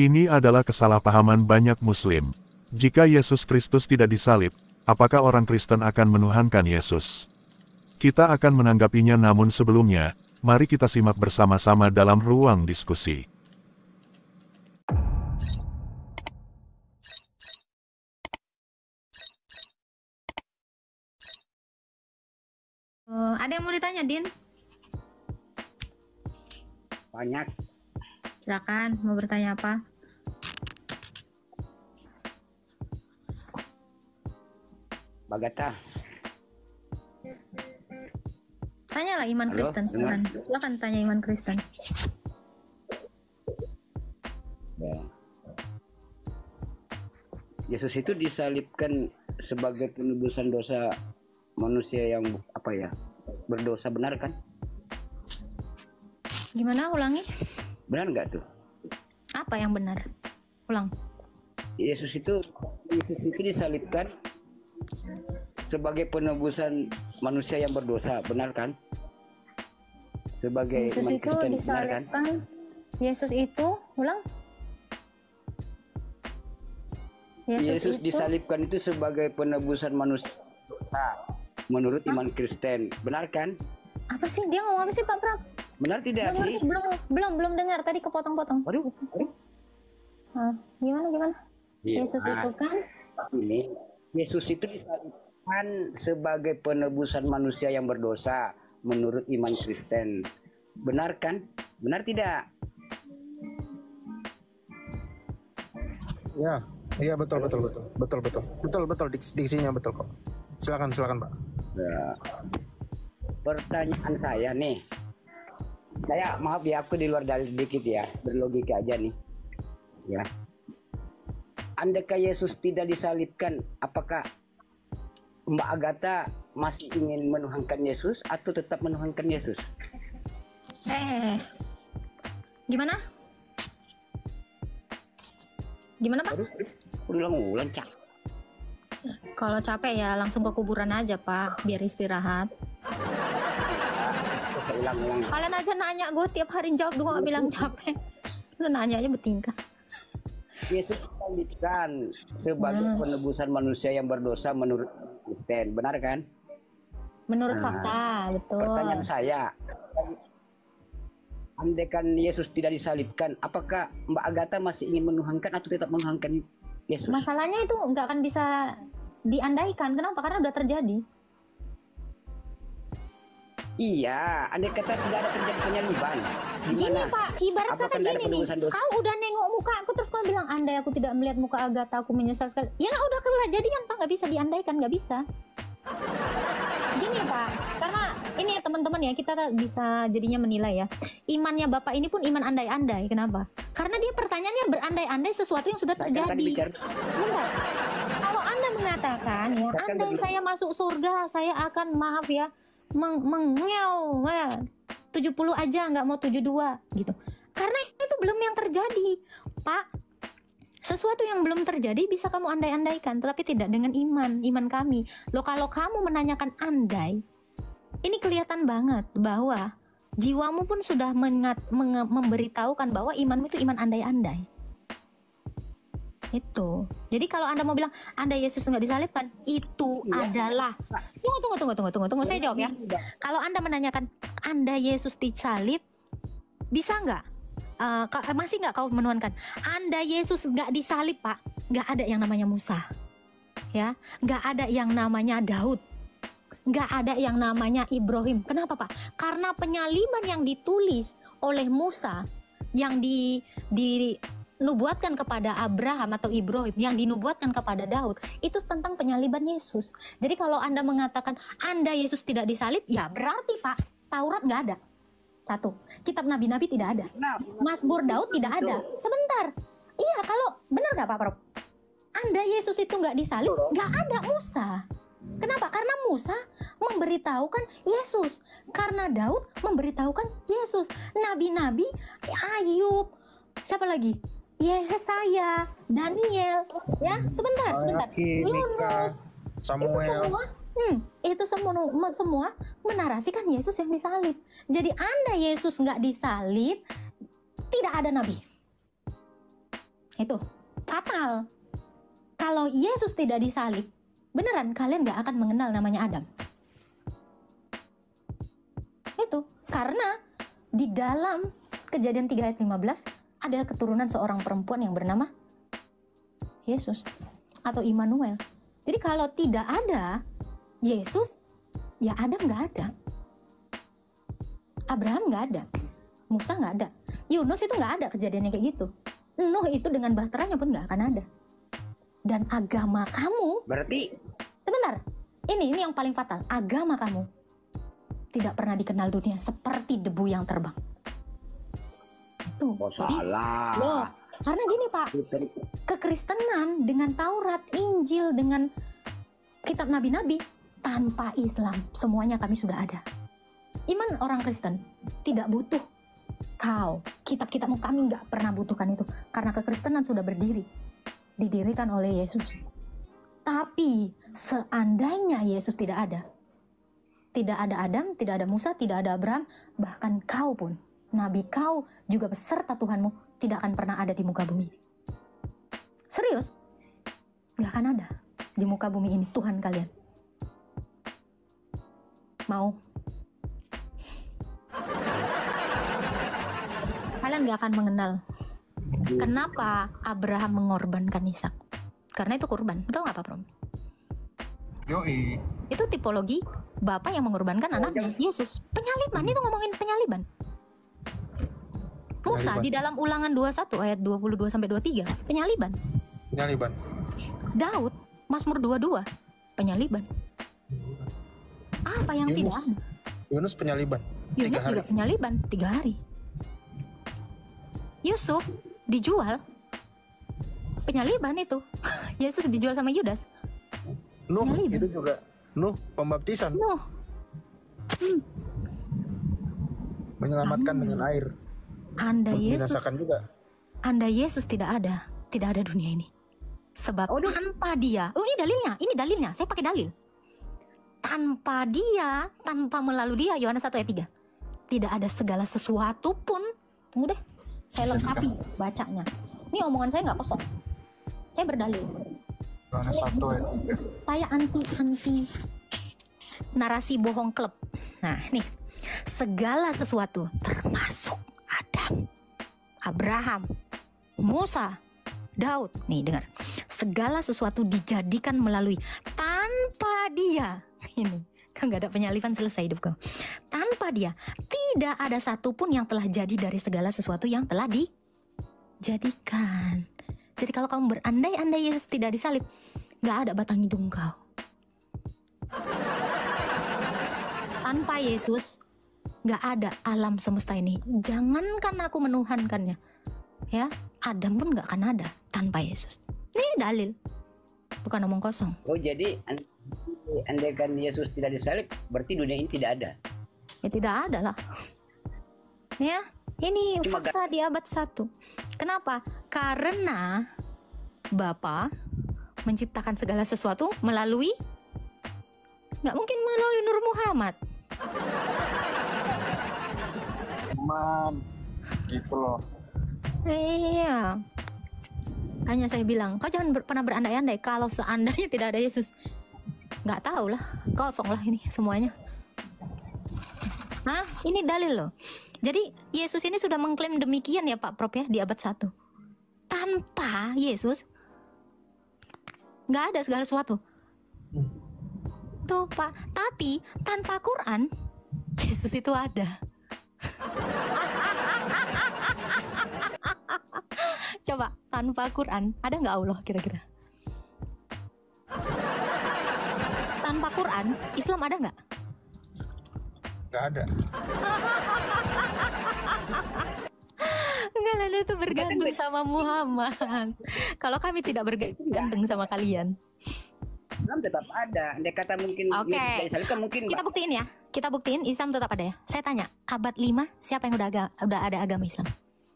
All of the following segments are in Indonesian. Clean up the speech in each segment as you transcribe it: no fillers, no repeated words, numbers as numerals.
Ini adalah kesalahpahaman banyak Muslim. Jika Yesus Kristus tidak disalib, apakah orang Kristen akan menuhankan Yesus? Kita akan menanggapinya, namun sebelumnya, mari kita simak bersama-sama dalam ruang diskusi. Ada yang mau ditanya, Din? Banyak. Silakan, mau bertanya apa? Bagata. Tanyalah iman Halo, Kristen, silakan. Silakan tanya iman Kristen. Ya. Yesus itu disalibkan sebagai penebusan dosa manusia yang berdosa, benar kan? Gimana, ulangi? Benar nggak tuh? Apa yang benar? Ulang. Yesus itu disalibkan sebagai penebusan manusia yang berdosa, benar kan? Sebagai Yesus iman itu Kristen, benar kan? disalibkan. Yesus itu, ulang. Yesus disalibkan itu sebagai penebusan manusia berdosa, menurut iman Kristen, benar kan? Apa sih? Dia ngomong apa sih, Pak Prab? Benar tidak sih? Belum dengar, tadi kepotong-potong. Waduh. Gimana? Iya. Yesus itu kan? Ini Yesus itu disalibkan sebagai penebusan manusia yang berdosa menurut iman Kristen. Benar kan? Benar tidak? Iya betul. Diksinya betul kok. Silakan Pak. Ya. Pertanyaan saya nih. Maaf ya, aku di luar dalil dikit ya, berlogika aja nih. Ya. Andaikan Yesus tidak disalibkan, apakah Mbak Agatha masih ingin menuhankan Yesus atau tetap menuhankan Yesus? Gimana? Gimana, Pak? Ulang-ulang, Cak. Kalau capek ya langsung ke kuburan aja, Pak, biar istirahat. Ulang-ulang. Kalian aja nanya gue tiap hari jawab, gue gak bilang capek. Lu nanya aja bertingkah. Yesus disalibkan sebagai penebusan manusia yang berdosa menurut Kristen, benar kan? Menurut fakta, betul. Pertanyaan saya, andaikan Yesus tidak disalibkan, apakah Mbak Agatha masih ingin menuhankan atau tetap menuhankan Yesus? Masalahnya itu nggak akan bisa diandaikan. Kenapa? Karena udah terjadi. Iya, andai kata tidak ada terjadi penyaliban. Gini, Pak, ibarat Apakah kata tidak ada gini nih, penebusan dosa? kau udah nengok muka aku terus kau bilang, andai aku tidak melihat muka Agatha, aku menyesal sekali. Ya udah kejadian, Pak, nggak bisa diandaikan, nggak bisa. Gini, Pak, karena ini ya teman-teman ya, kita bisa jadinya menilai ya. Imannya Bapak ini pun iman andai-andai. Kenapa? Karena dia pertanyaannya berandai-andai sesuatu yang sudah terjadi. Bentar. Kalau Anda mengatakan ya, andai saya masuk surga, saya akan, maaf ya, mengew 70 aja, nggak mau 72 gitu. Karena itu belum yang terjadi, Pak. Sesuatu yang belum terjadi bisa kamu andai-andaikan, tetapi tidak dengan iman kami. Loh, kalau kamu menanyakan andai, ini kelihatan banget bahwa jiwamu pun sudah memberitahukan bahwa imanmu itu iman andai-andai. Itu. Jadi kalau Anda mau bilang andai Yesus nggak disalibkan, itu adalah tunggu, saya jawab ya. Kalau Anda menanyakan andai Yesus disalib, bisa nggak? Masih nggak kau menuhankan? Andai Yesus nggak disalib, Pak, nggak ada yang namanya Musa, ya, nggak ada yang namanya Daud, nggak ada yang namanya Ibrahim. Kenapa, Pak? Karena penyaliban yang ditulis oleh Musa, yang dinubuatkan kepada Abraham atau Ibrahim, yang dinubuatkan kepada Daud, itu tentang penyaliban Yesus. Jadi kalau Anda mengatakan andai Yesus tidak disalib, ya berarti, Pak, Taurat nggak ada. Satu, kitab nabi-nabi tidak ada, Mazmur Daud tidak ada. Sebentar, iya, kalau benar nggak Pak Prof? Andai Yesus itu nggak disalib, nggak ada Musa. Kenapa? Karena Musa memberitahukan Yesus, karena Daud memberitahukan Yesus. Nabi-nabi, Ayub, siapa lagi? Yesaya, Daniel, ya, sebentar. Yunus, Samuel. Itu semua menarasikan Yesus yang disalib. Jadi andai Yesus nggak disalib, tidak ada nabi. Itu fatal. Kalau Yesus tidak disalib, beneran kalian gak akan mengenal namanya Adam. Itu karena di dalam Kejadian 3 ayat 15 ada keturunan seorang perempuan yang bernama Yesus atau Immanuel. Jadi kalau tidak ada Yesus, ya Adam gak ada, Abraham gak ada, Musa gak ada, Yunus itu gak ada kejadiannya kayak gitu. Nuh itu dengan bahteranya pun gak akan ada. Dan agama kamu, Berarti sebentar, ini yang paling fatal. Agama kamu tidak pernah dikenal dunia seperti debu yang terbang. Itu. Jadi, salah. loh, karena gini Pak, kekristenan dengan Taurat, Injil, dengan kitab nabi-nabi, tanpa Islam semuanya kami sudah ada. Iman orang Kristen tidak butuh kitab-kitabmu, kami nggak pernah butuhkan itu karena kekristenan sudah berdiri, didirikan oleh Yesus. Tapi seandainya Yesus tidak ada Adam, tidak ada Musa, tidak ada Abraham, bahkan kau pun, nabi kau juga beserta Tuhanmu tidak akan pernah ada di muka bumi. Serius, nggak akan ada di muka bumi ini Tuhan kalian. Mau? Kalian gak akan mengenal kenapa Abraham mengorbankan Ishak. Karena itu kurban. Tahu gak Pak Prom? Yoi. Itu tipologi bapak yang mengorbankan anaknya. Yesus. Penyaliban, itu ngomongin penyaliban. Musa di dalam Ulangan 21 ayat 22 sampai 23, penyaliban. Penyaliban. Daud, Mazmur 22, penyaliban. Apa yang tidak ada? Yunus penyaliban. Yunus 3 hari. juga penyaliban 3 hari. Yusuf dijual, penyaliban itu. Yesus dijual sama Yudas. Nuh Penyaliban. itu juga. Nuh pembaptisan. Nuh. Menyelamatkan dengan air. Membinasakan juga. Anda Yesus tidak ada dunia ini. Sebab tanpa dia, ini dalilnya, saya pakai dalil. Tanpa dia, tanpa melalui dia, Yohanes 1 ayat 3. Tidak ada segala sesuatu pun. Tunggu deh, saya lengkapi bacanya. Ini omongan saya nggak kosong. Saya berdalil. Yohanes 1 ya. Saya anti narasi bohong klub. Nah, nih. Segala sesuatu termasuk Adam, Abraham, Musa, Daud. Nih, dengar. Segala sesuatu dijadikan melalui tanpa dia. Ini kan nggak ada penyaliban, selesai hidup kau. Tanpa dia tidak ada satupun yang telah jadi dari segala sesuatu yang telah dijadikan. Jadi kalau kamu berandai-andai Yesus tidak disalib, nggak ada batang hidung kau. Tanpa Yesus nggak ada alam semesta ini. Jangankan aku menuhankannya, ya Adam pun nggak akan ada tanpa Yesus. Ini dalil, bukan omong kosong. Oh, jadi andaikan Yesus tidak disalib, berarti dunia ini tidak ada. Ya tidak ada lah. Ya, ini fakta di abad 1. Kenapa? Karena Bapa menciptakan segala sesuatu melalui, nggak mungkin melalui Nur Muhammad. Gitu loh. Iya. Makanya saya bilang, kau jangan pernah berandai-andai kalau seandainya tidak ada Yesus. Nggak tahu lah, kosong lah ini semuanya. Nah, ini dalil loh. Jadi Yesus ini sudah mengklaim demikian ya Pak Prop ya di abad 1. Tanpa Yesus nggak ada segala sesuatu. Tuh Pak, tapi tanpa Quran Yesus itu ada. Coba tanpa Quran ada nggak Allah kira-kira? Tanpa Quran Islam ada nggak? Nggak ada. Enggak lah, itu bergantung sama Muhammad. Kalau kami tidak bergantung sama kalian. Islam tetap ada. Andai kata mungkin Oke. Yesus tidak disalibkan, mungkin Kita buktiin ya. Kita buktiin Islam tetap ada ya. Saya tanya, abad 5 siapa yang udah ada agama Islam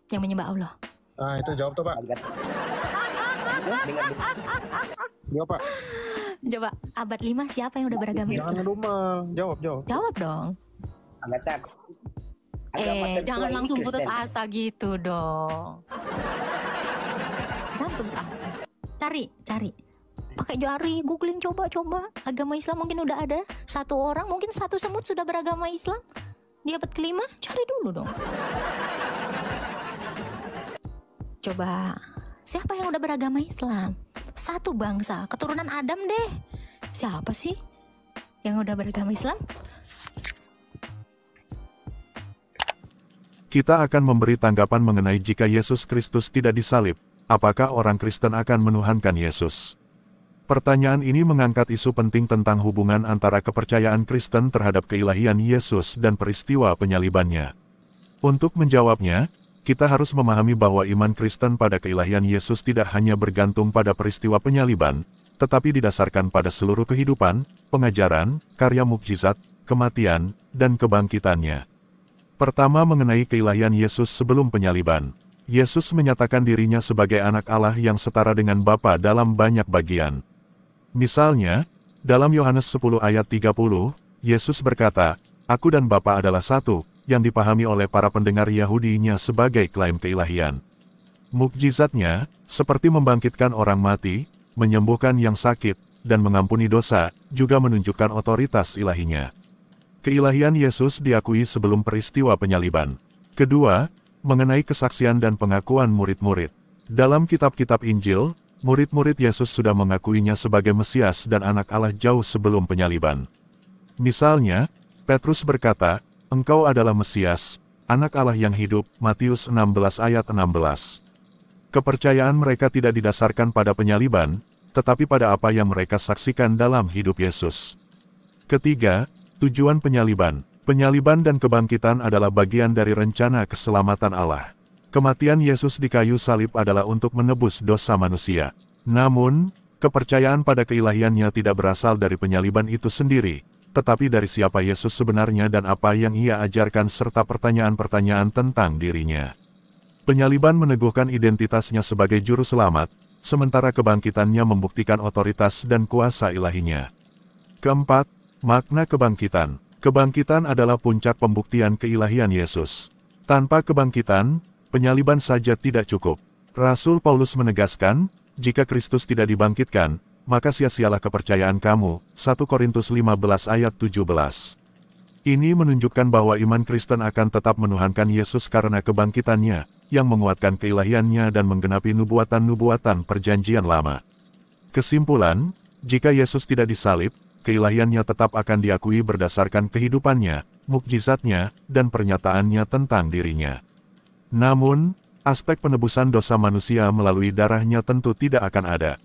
yang menyembah Allah? Nah itu jawab tuh Pak. Jawab Pak. Coba abad 5 siapa yang udah beragama Jangan Islam? ngedumel. Jawab. Jawab dong. Anggap agama tertua Jangan ini langsung putus Kristen. asa gitu dong. putus asa. Cari. Pakai jari, googling coba. Agama Islam mungkin udah ada. Satu orang, mungkin satu semut sudah beragama Islam. Di abad kelima, cari dulu dong. Coba, siapa yang udah beragama Islam? Satu bangsa, keturunan Adam deh. Siapa sih yang udah beragama Islam? Kita akan memberi tanggapan mengenai jika Yesus Kristus tidak disalib, apakah orang Kristen akan menuhankan Yesus? Pertanyaan ini mengangkat isu penting tentang hubungan antara kepercayaan Kristen terhadap keilahian Yesus dan peristiwa penyalibannya. Untuk menjawabnya, kita harus memahami bahwa iman Kristen pada keilahian Yesus tidak hanya bergantung pada peristiwa penyaliban, tetapi didasarkan pada seluruh kehidupan, pengajaran, karya mukjizat, kematian, dan kebangkitannya. Pertama, mengenai keilahian Yesus sebelum penyaliban. Yesus menyatakan dirinya sebagai anak Allah yang setara dengan Bapa dalam banyak bagian. Misalnya, dalam Yohanes 10 ayat 30, Yesus berkata, "Aku dan Bapa adalah satu," yang dipahami oleh para pendengar Yahudinya sebagai klaim keilahian. Mukjizatnya, seperti membangkitkan orang mati, menyembuhkan yang sakit, dan mengampuni dosa, juga menunjukkan otoritas ilahinya. Keilahian Yesus diakui sebelum peristiwa penyaliban. Kedua, mengenai kesaksian dan pengakuan murid-murid. Dalam kitab-kitab Injil, murid-murid Yesus sudah mengakuinya sebagai Mesias dan anak Allah jauh sebelum penyaliban. Misalnya, Petrus berkata, "Engkau adalah Mesias, anak Allah yang hidup," Matius 16 ayat 16. Kepercayaan mereka tidak didasarkan pada penyaliban, tetapi pada apa yang mereka saksikan dalam hidup Yesus. Ketiga, tujuan penyaliban. Penyaliban dan kebangkitan adalah bagian dari rencana keselamatan Allah. Kematian Yesus di kayu salib adalah untuk menebus dosa manusia. Namun, kepercayaan pada keilahiannya tidak berasal dari penyaliban itu sendiri, tetapi dari siapa Yesus sebenarnya dan apa yang ia ajarkan serta pertanyaan-pertanyaan tentang dirinya. Penyaliban meneguhkan identitasnya sebagai juru selamat, sementara kebangkitannya membuktikan otoritas dan kuasa ilahinya. Keempat, makna kebangkitan. Kebangkitan adalah puncak pembuktian keilahian Yesus. Tanpa kebangkitan, penyaliban saja tidak cukup. Rasul Paulus menegaskan, jika Kristus tidak dibangkitkan, maka sia-sialah kepercayaan kamu, 1 Korintus 15 ayat 17. Ini menunjukkan bahwa iman Kristen akan tetap menuhankan Yesus karena kebangkitannya, yang menguatkan keilahiannya dan menggenapi nubuatan-nubuatan perjanjian lama. Kesimpulan, jika Yesus tidak disalib, keilahiannya tetap akan diakui berdasarkan kehidupannya, mukjizatnya, dan pernyataannya tentang dirinya. Namun, aspek penebusan dosa manusia melalui darahnya tentu tidak akan ada.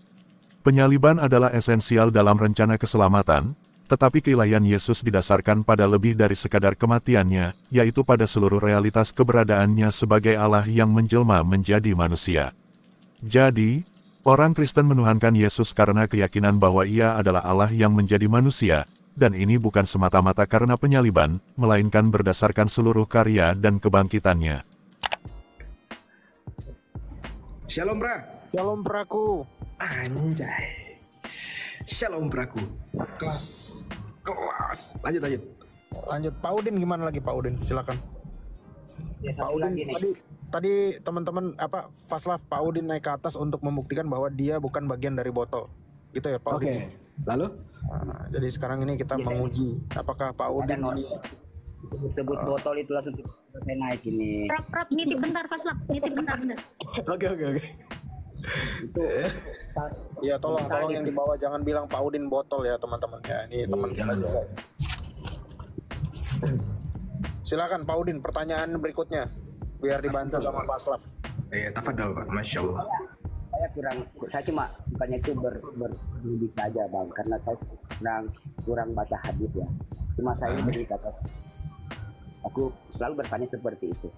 Penyaliban adalah esensial dalam rencana keselamatan, tetapi keilahian Yesus didasarkan pada lebih dari sekadar kematiannya, yaitu pada seluruh realitas keberadaannya sebagai Allah yang menjelma menjadi manusia. Jadi, orang Kristen menuhankan Yesus karena keyakinan bahwa Ia adalah Allah yang menjadi manusia, dan ini bukan semata-mata karena penyaliban, melainkan berdasarkan seluruh karya dan kebangkitannya. Shalom bra. Shalom praku. Anjay. Shalom braku. Kelas. Lanjut. Lanjut, Pak Udin gimana lagi Pak Udin? Silakan. Ya, Pak Udin tadi teman-teman Faslaf, Pak Udin naik ke atas untuk membuktikan bahwa dia bukan bagian dari botol. Gitu ya Pak Udin. Lalu? Nah, jadi sekarang ini kita menguji apakah Pak Udin ini sebut botol itu langsung saya naik ini. Prap, nitip bentar, Faslap. Nitip bentar. Oke. Itu ya tolong yang di bawah jangan bilang Pak Udin botol ya teman-teman ya. Ini teman kita juga. Silakan Pak Udin, pertanyaan berikutnya biar dibantu sama Pak Slaf. Tafadhol Pak, Masya Allah. Saya cuma bukannya itu berlebih saja Bang, karena saya kurang baca hadis ya. Cuma saya berkata, aku selalu bertanya seperti itu.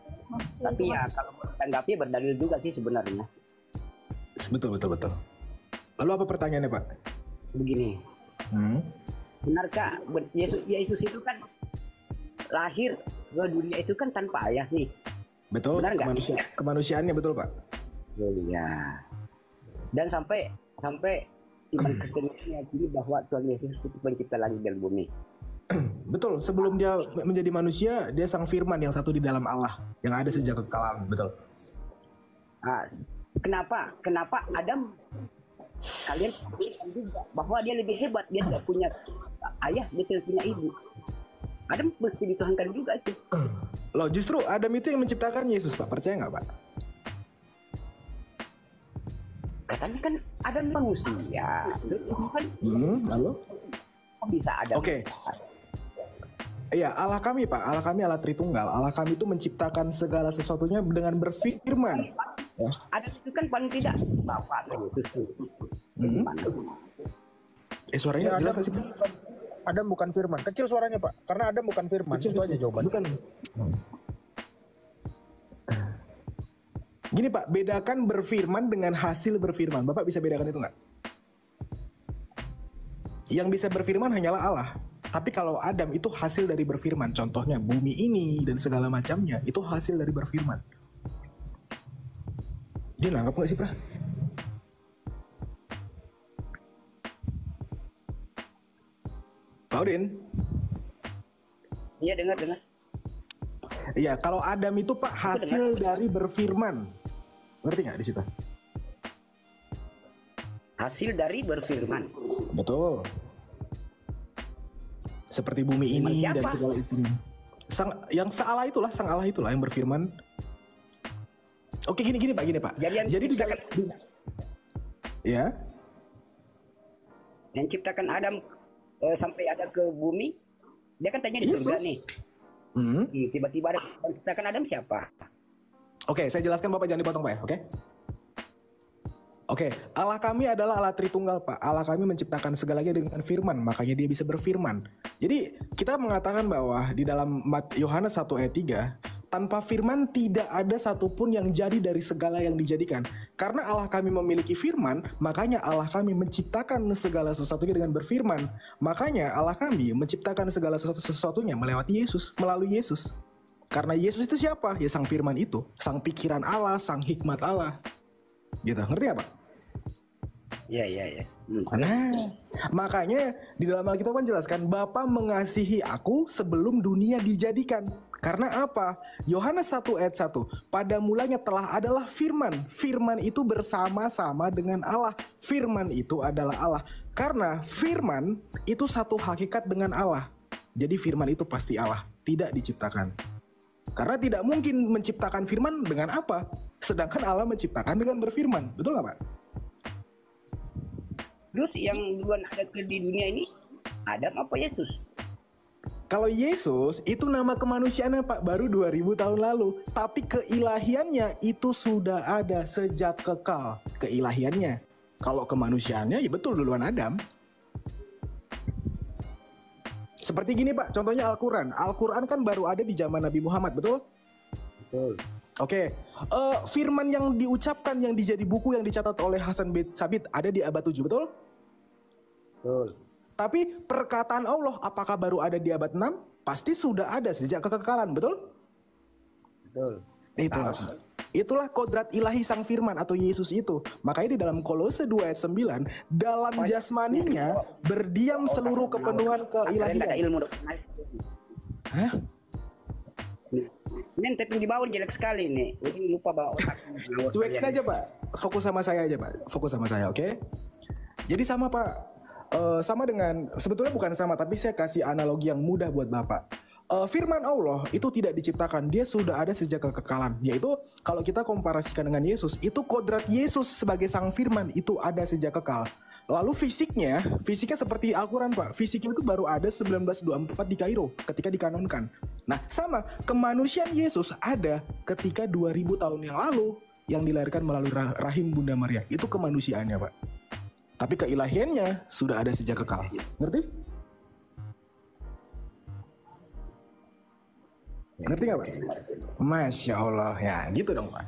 Tapi ya kalau tanggapi berdalil juga sih sebenarnya. Betul. Lalu apa pertanyaannya Pak? Begini, benarkah Yesus itu kan lahir ke dunia itu kan tanpa ayah nih? Betul. Benar nggak? Kemanusiaannya betul Pak. Oh, iya. Dan sampai iman Kristen meyakini bahwa Tuhan Yesus itu pencipta langit dan bumi. Betul. Sebelum dia menjadi manusia, dia sang firman yang satu di dalam Allah, yang ada sejak kekalahan. Betul. Kenapa Adam kalian pikirkan juga bahwa dia lebih hebat, dia tidak punya ayah, dia tidak punya ibu. Adam mesti dituhankan juga itu. Loh, justru Adam itu yang menciptakan Yesus, Pak. Percaya nggak, Pak? Katanya kan Adam manusia. Kan Lalu? bisa Adam. Oke. Iya, Allah kami, Pak. Allah kami Allah Tritunggal. Allah kami itu menciptakan segala sesuatunya dengan berfirman. Ya. Adam itu kan paling tidak Bapak Yesus. Suaranya Ya, jelas Adam, nggak sih, Pak? Adam bukan firman. Kecil suaranya, Pak. Karena Adam bukan firman. Itu aja jawabannya. Bukan. Gini, Pak, bedakan berfirman dengan hasil berfirman. Bapak bisa bedakan itu nggak? Yang bisa berfirman hanyalah Allah. Tapi kalau Adam itu hasil dari berfirman. Contohnya bumi ini dan segala macamnya itu hasil dari berfirman. Dia nangkap nggak sih, Pra? Pak Udin? Iya, dengar. Iya, kalau Adam itu, Pak, hasil dari berfirman. Ngerti nggak di situ? Hasil dari berfirman. Betul. Seperti bumi ini Siapa? dan segala isinya. Sang Allah itulah yang berfirman. Oke, gini Pak. Jadi di dalam ya, yang ciptakan Adam sampai ada ke bumi, dia kan tanya di surga nih. Tiba-tiba ada yang ciptakan Adam siapa? Oke, saya jelaskan, Bapak jangan dipotong, Pak ya. Oke, Allah kami adalah Allah Tritunggal, Pak. Allah kami menciptakan segalanya dengan firman, makanya dia bisa berfirman. Jadi kita mengatakan bahwa di dalam Yohanes 1 ayat 3, tanpa firman tidak ada satupun yang jadi dari segala yang dijadikan. Karena Allah kami memiliki firman, makanya Allah kami menciptakan segala sesuatunya dengan berfirman. Makanya Allah kami menciptakan segala sesuatunya melewati Yesus, melalui Yesus. Karena Yesus itu siapa? Ya sang firman itu, sang pikiran Allah, sang hikmat Allah. Gitu, ngerti gak, Pak? Iya. Nah, makanya di dalam Alkitab kan jelaskan, Bapa mengasihi aku sebelum dunia dijadikan. Karena apa? Yohanes 1 ayat 1, pada mulanya telah adalah firman. Firman itu bersama-sama dengan Allah. Firman itu adalah Allah. Karena firman itu satu hakikat dengan Allah. Jadi firman itu pasti Allah, tidak diciptakan. Karena tidak mungkin menciptakan firman dengan apa? Sedangkan Allah menciptakan dengan berfirman. Betul nggak, Pak? Terus yang duluan ada di dunia ini, Adam apa Yesus? Kalau Yesus itu nama kemanusiaannya, Pak, baru 2000 tahun lalu. Tapi keilahiannya itu sudah ada sejak kekal. Keilahiannya. Kalau kemanusiaannya ya betul duluan Adam. Seperti gini, Pak, contohnya Al-Quran. Al-Quran kan baru ada di zaman Nabi Muhammad, betul? Betul. Oke, firman yang diucapkan yang dijadi buku yang dicatat oleh Hasan bin Sabit ada di abad 7, betul? Betul. Tapi perkataan Allah apakah baru ada di abad 6? Pasti sudah ada sejak kekekalan, betul? Betul. Itulah kodrat ilahi sang firman atau Yesus itu. Makanya di dalam Kolose 2 ayat 9, dalam jasmaninya berdiam seluruh kepenuhan keilahian. Ada ilmu. Hah? Ini tapping di bawah jelek sekali nih. Ini lupa bawa otak. Cuekin aja, Pak. Fokus sama saya aja, Pak. Fokus sama saya, oke? Jadi sama, Pak. Sama dengan, sebetulnya bukan sama, tapi saya kasih analogi yang mudah buat Bapak. Firman Allah itu tidak diciptakan, dia sudah ada sejak kekekalan. Yaitu kalau kita komparasikan dengan Yesus, itu kodrat Yesus sebagai sang firman itu ada sejak kekal. Lalu fisiknya seperti Al-Quran, Pak. Fisiknya itu baru ada 1924 di Kairo ketika dikanonkan. Nah, sama kemanusiaan Yesus ada ketika 2000 tahun yang lalu yang dilahirkan melalui rahim Bunda Maria. Itu kemanusiaannya, Pak. Tapi keilahiannya sudah ada sejak kekal. Ngerti? Ngerti gak, Pak? Masya Allah. Ya gitu dong, Pak.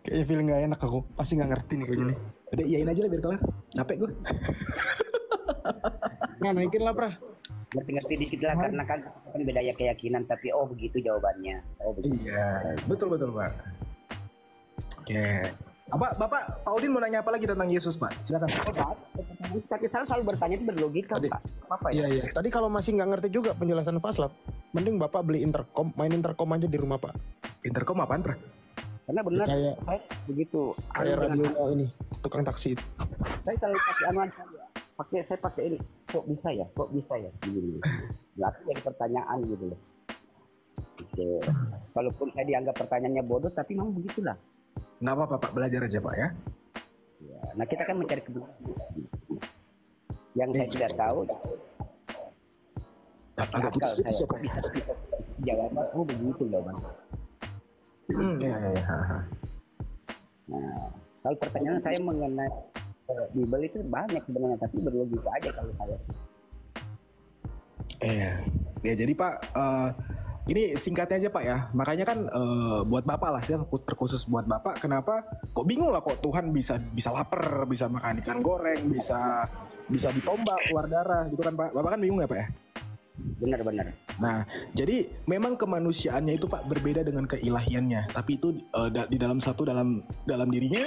Kayaknya feeling gak enak aku. Pasti gak ngerti nih kayak gini. Udah iyain aja lah biar kelar. Capek gue. Nah, naikin lah, Pra. Ngerti-ngerti dikit lah karena kan beda ya keyakinan, tapi oh begitu jawabannya. Oh begitu. Iya, betul Pak. Oke. Bapak Pak Udin mau nanya apa lagi tentang Yesus, Pak? Silakan. Tapi saya selalu bertanya itu berlogika, Pak. Apa ya? Iya. Tadi kalau masih nggak ngerti juga penjelasan Faslab, mending Bapak beli intercom, main intercom aja di rumah, Pak. Intercom apaan, Pra? Karena benar Kayak- saya begitu Kayak dengan- radionya ini tukang taksi itu. saya selalu pakai anuan saja. Saya pakai ini. Kok bisa ya? Gini. Lalu jadi pertanyaan gitu loh. Oke. Walaupun saya dianggap pertanyaannya bodoh, tapi memang begitulah. Nggak apa-apa Pak, belajar aja Pak ya. Ya. Nah kita kan mencari kebenaran. Yang saya tidak tahu, Agak akal putus-putus saya ya Pak. bisa jawaban. Oh begitu loh bang. Iya. Nah, kalau pertanyaan saya mengenai Bible itu banyak sebenarnya, tapi berlogika aja kalau saya. Ya jadi Pak, ini singkatnya aja Pak ya. Makanya kan buat Bapak lah, saya terkhusus buat Bapak. Kenapa? Kok bingung lah kok Tuhan bisa lapar, bisa makan ikan goreng, bisa ditombak keluar darah gitu kan Pak. Bapak kan bingung ya Pak ya. Benar-benar. Nah, jadi memang kemanusiaannya itu Pak berbeda dengan keilahiannya, tapi itu di dalam dalam dirinya.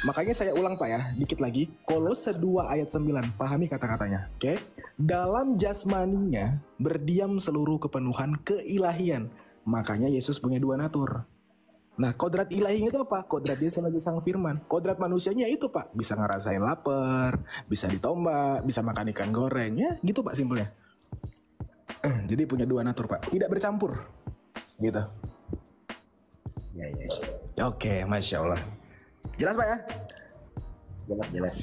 Makanya saya ulang Pak ya, dikit lagi. Kolose 2 ayat 9, pahami kata-katanya. Oke. Dalam jasmaninya berdiam seluruh kepenuhan keilahian. Makanya Yesus punya dua natur. Nah, kodrat ilahinya itu apa? Kodrat dia sebagai sang firman. Kodrat manusianya itu Pak, bisa ngerasain lapar, bisa ditombak, bisa makan ikan goreng, ya gitu Pak simpelnya. Jadi punya dua natur Pak, tidak bercampur gitu. Ya. Oke, Masya Allah. Jelas Pak ya? Jelas.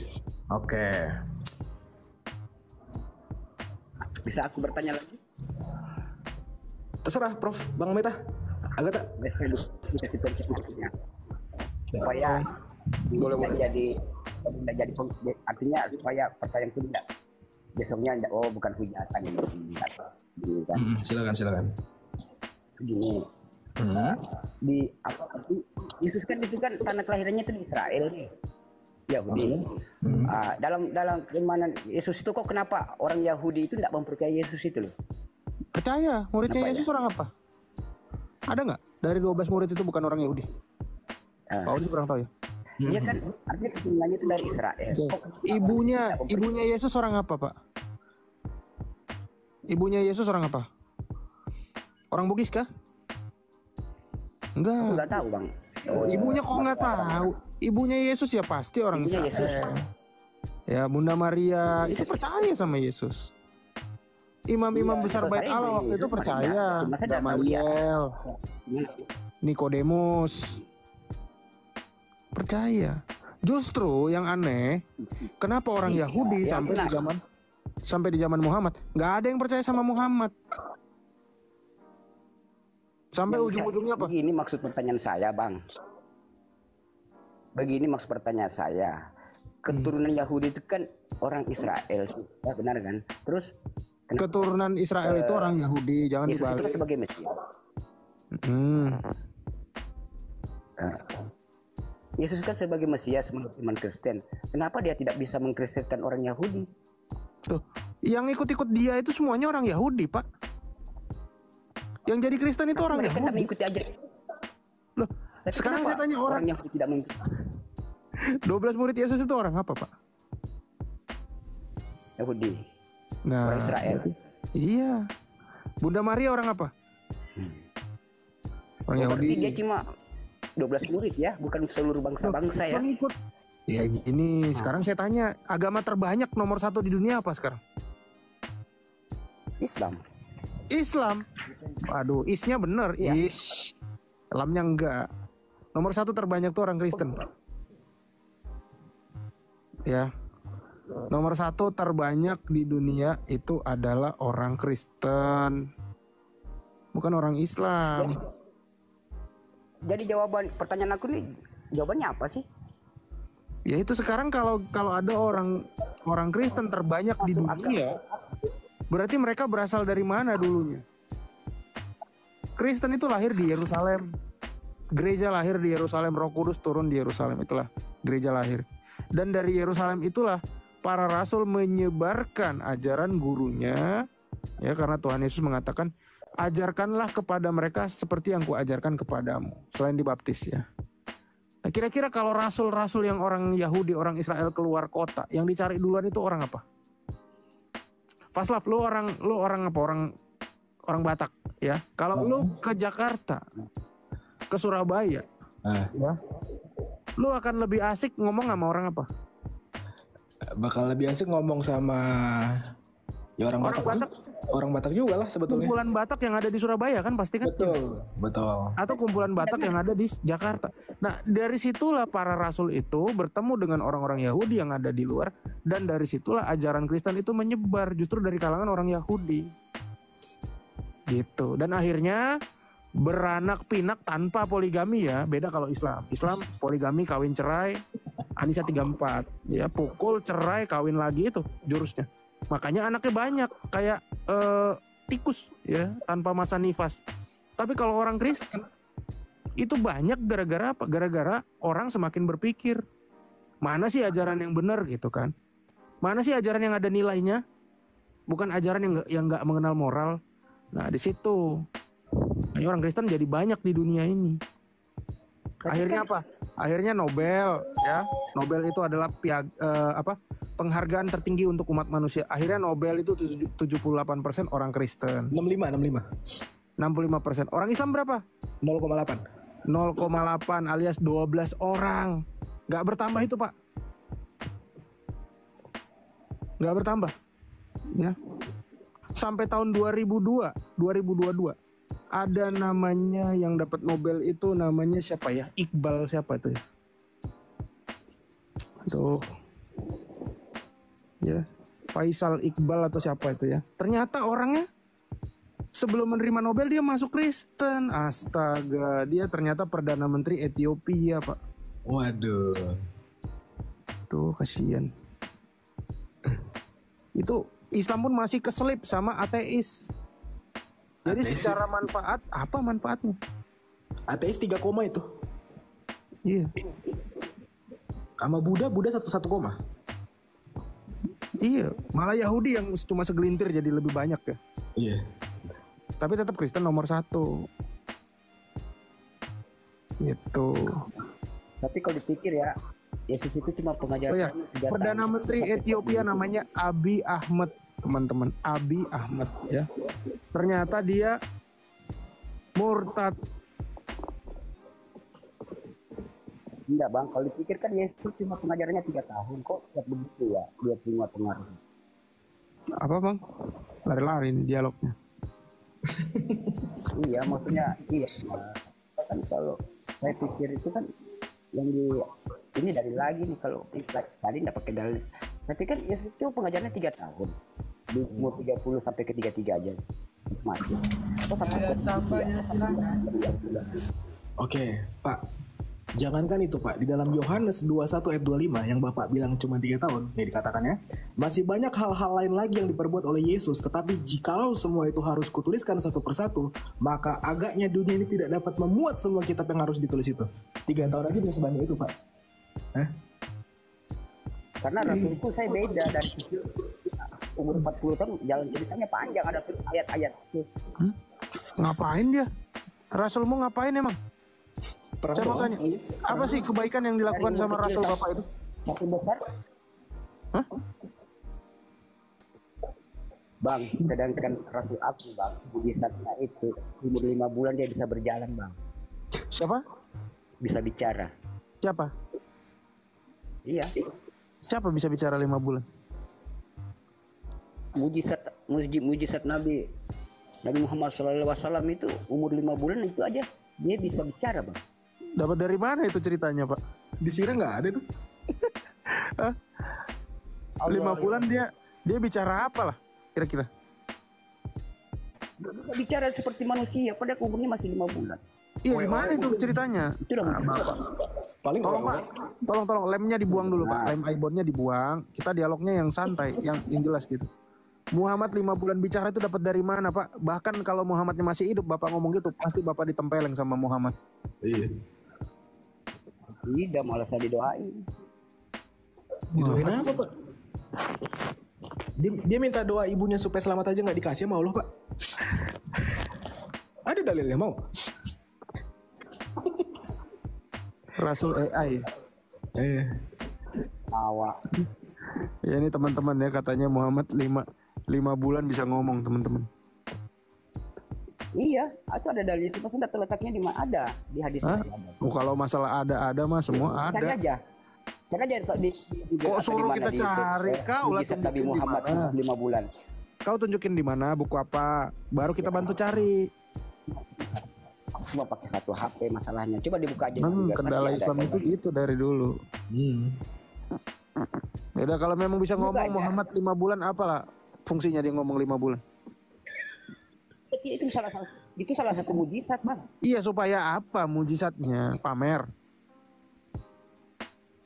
Oke. Bisa aku bertanya lagi? Terserah Prof, Bang Meta. Agak tak? Bisa situasinya. Supaya tidak jadi artinya supaya pertanyaan itu tidak besoknya bukan hujatan ini. Kan? Silakan. Gini. Di Yesus kan itu kan tanah kelahirannya itu di Israel nih. Yahudi. Dalam keimanan Yesus itu kok kenapa orang Yahudi itu tidak mempercayai Yesus itu loh? Percaya, muridnya Kenapa Yesus orang apa? Ada nggak dari 12 murid itu bukan orang Yahudi? Pak Udi kurang tahu ya. Iya kan artinya keturunannya itu dari Israel. Oke. Kok Ibunya Yesus orang apa Pak? Ibunya Yesus orang apa? Orang Bugis kah? aku Enggak. nggak tahu bang. Ibunya kok nggak tahu? Ibunya Yesus ya pasti orang Ibunya Israel. Yesus. Ya Bunda Maria itu percaya sama Yesus. Imam-imam Iya, besar percaya Bait Allah Yesus waktu itu Maria. percaya. Cuma saya nggak tahu dia. Gamaliel, Nikodemus percaya. Justru yang aneh, kenapa orang Iya, Yahudi ya, sampai di zaman Muhammad nggak ada yang percaya sama Muhammad. Sampai ujung-ujungnya apa? Begini maksud pertanyaan saya bang. Begini maksud pertanyaan saya. Keturunan Yahudi itu kan orang Israel, ya benar kan? Terus Keturunan Israel itu orang Yahudi, jangan Yesus itu kan dibalik. sebagai Mesias. Yesus kan sebagai Mesias menurut iman Kristen. Kenapa dia tidak bisa mengkristenkan orang Yahudi? Tuh, yang ikut-ikut dia itu semuanya orang Yahudi, Pak. Yang jadi Kristen itu orang Mereka tidak Yahudi. mengikuti aja. Loh, Tapi sekarang kenapa saya tanya orang Yahudi tidak mengikuti 12 murid Yesus itu orang apa, Pak? Yahudi. Nah, Orang Israel. iya. Bunda Maria orang apa? Orang Berarti Yahudi. dia cuma 12 murid ya, bukan seluruh bangsa-bangsa ya. Pengikut. Ya gini, sekarang saya tanya, agama terbanyak nomor 1 di dunia apa sekarang? Islam. Islam. Waduh, isnya bener. Iya. Is. Islamnya enggak. Nomor 1 terbanyak tuh orang Kristen, Pak. Ya. Nomor 1 terbanyak di dunia itu adalah orang Kristen. Bukan orang Islam. Jadi jawaban pertanyaan aku nih, jawabannya apa sih? Ya itu sekarang kalau ada orang Kristen terbanyak di dunia, berarti mereka berasal dari mana dulunya? Kristen itu lahir di Yerusalem. Gereja lahir di Yerusalem, Roh Kudus turun di Yerusalem, itulah gereja lahir. Dan dari Yerusalem itulah para rasul menyebarkan ajaran gurunya, ya, karena Tuhan Yesus mengatakan, ajarkanlah kepada mereka seperti yang kuajarkan kepadamu, selain dibaptis, ya. Nah, kira-kira kalau rasul-rasul yang orang Yahudi, orang Israel keluar kota, yang dicari duluan itu orang apa? Faslav, lu orang apa? Orang Batak, ya. Kalau lu ke Jakarta, ke Surabaya, Ya. Lu akan lebih asik ngomong sama orang apa? Bakal lebih asik ngomong sama ya orang Batak. Batak. Orang Batak juga lah sebetulnya. Kumpulan Batak yang ada di Surabaya kan pasti kan? Betul. Atau kumpulan Batak yang ada di Jakarta. Nah, dari situlah para rasul itu bertemu dengan orang-orang Yahudi yang ada di luar, dan dari situlah ajaran Kristen itu menyebar justru dari kalangan orang Yahudi. Gitu. Dan akhirnya beranak pinak tanpa poligami ya. Beda kalau Islam. Islam poligami, kawin cerai, An-Nisa 34. Ya, pukul cerai kawin lagi itu jurusnya. Makanya anaknya banyak kayak tikus ya, tanpa masa nifas. Tapi kalau orang Kristen itu banyak gara-gara apa? Gara-gara orang semakin berpikir, mana sih ajaran yang benar gitu kan? Mana sih ajaran yang ada nilainya? Bukan ajaran yang nggak mengenal moral. Nah, di situ orang Kristen jadi banyak di dunia ini. Akhirnya apa? Akhirnya Nobel ya. Nobel itu adalah penghargaan tertinggi untuk umat manusia. Akhirnya Nobel itu 78% orang Kristen. 65%. Orang Islam berapa? 0,8. 0,8 alias 12 orang. Gak bertambah itu, Pak. Gak bertambah. Ya. Sampai tahun 2022 ada namanya yang dapat Nobel itu namanya siapa ya? Iqbal siapa itu ya? Tuh. Ya, Faisal Iqbal atau siapa itu ya? Ternyata orangnya sebelum menerima Nobel dia masuk Kristen. Astaga, dia ternyata Perdana Menteri Ethiopia, Pak. Waduh. Tuh, kasihan. Itu Islam pun masih keselip sama ateis. Jadi secara manfaat, apa manfaatnya? Ateis 3 koma itu. Iya. Sama Buddha 1 koma. Iya, malah Yahudi yang cuma segelintir jadi lebih banyak ya. Iya. Tapi tetap Kristen nomor 1. Gitu. Tapi kalau dipikir ya, Yesus itu cuma pengajar. Oh ya, Perdana Menteri Ethiopia namanya Abiy Ahmed, teman-teman. Abiy Ahmed ya. Ternyata dia murtad. Enggak bang, kalau dipikir kan Yesus cuma pengajarannya 3 tahun kok begitu ya, dia punya pengaruh. Apa bang? Lari-lari nih dialognya. Iya, maksudnya iya. Kan kalau saya pikir itu kan yang ini dari lagi nih, kalau tadi nggak pakai dalil. Tapi kan Yesus itu pengajarannya 3 tahun. Di umur 30 sampai ke 33 aja. Mati. Oke, Pak. Jangankan itu Pak, di dalam Yohanes 21 ayat 25 yang Bapak bilang cuma 3 tahun, nih dikatakannya, masih banyak hal-hal lain lagi yang diperbuat oleh Yesus, tetapi jikalau semua itu harus kutuliskan satu persatu, maka agaknya dunia ini tidak dapat memuat semua kitab yang harus ditulis itu. 3 tahun aja bisa sebanyak itu Pak. Karena rasulku saya beda dari kecil. Umur 40 tahun jalan ceritanya panjang, ada ayat-ayat. Ngapain dia? Rasulmu ngapain emang? Saya mau tanya, apa sih kebaikan yang dilakukan sama Rasul Bapak itu? Makin besar? Hah? Bang, sedangkan Rasul aku bang, mujizatnya itu umur 5 bulan dia bisa berjalan bang. Siapa? Bisa bicara. Siapa? Iya. Siapa bisa bicara 5 bulan? Mujizat Nabi Muhammad SAW itu umur 5 bulan itu aja dia bisa bicara bang. Dapat dari mana itu ceritanya Pak? Di Sirah nggak ada tuh. 5 bulan dia bicara apa lah kira-kira? Bicara seperti manusia, padahal umurnya masih 5 bulan. Iya, gimana itu ceritanya? Itu udah Paling tolong Pak, tolong lemnya dibuang dulu Pak, lem iPhone-nya dibuang. Kita dialognya yang santai, yang jelas gitu. Muhammad 5 bulan bicara itu dapat dari mana Pak? Bahkan kalau Muhammadnya masih hidup, Bapak ngomong gitu, pasti Bapak ditempeleng sama Muhammad. Iya. Tidak, malah saya didoain. Didoain apa Pak? Dia minta doa ibunya supaya selamat aja nggak dikasih sama Allah Pak. Ada dalilnya mau? Rasul AI. Awak. Ya ini teman-teman ya, katanya Muhammad 5 bulan bisa ngomong teman-teman. Iya, itu ada dalil itu. Maksudnya terletaknya di mana? Ada di hadis. Hah? Ada. Oh, kalau masalah ada mah semua Cari ada. aja. Cari aja di Kok apa, suruh di mana, kita di cari? Kau lah mujizat Nabi tunjukin di Muhammad mana. 5 bulan. Kau tunjukin di mana, buku apa, baru kita bantu cari. Cuma pakai satu HP masalahnya. Coba dibuka aja. juga, Kendala pasti ada Islam itu jawabannya. gitu dari dulu. Yaudah, kalau memang bisa Buka ngomong aja. Muhammad 5 bulan, apalah fungsinya dia ngomong 5 bulan? Itu salah satu mujizat, Bang. Iya, supaya apa mujizatnya? Pamer.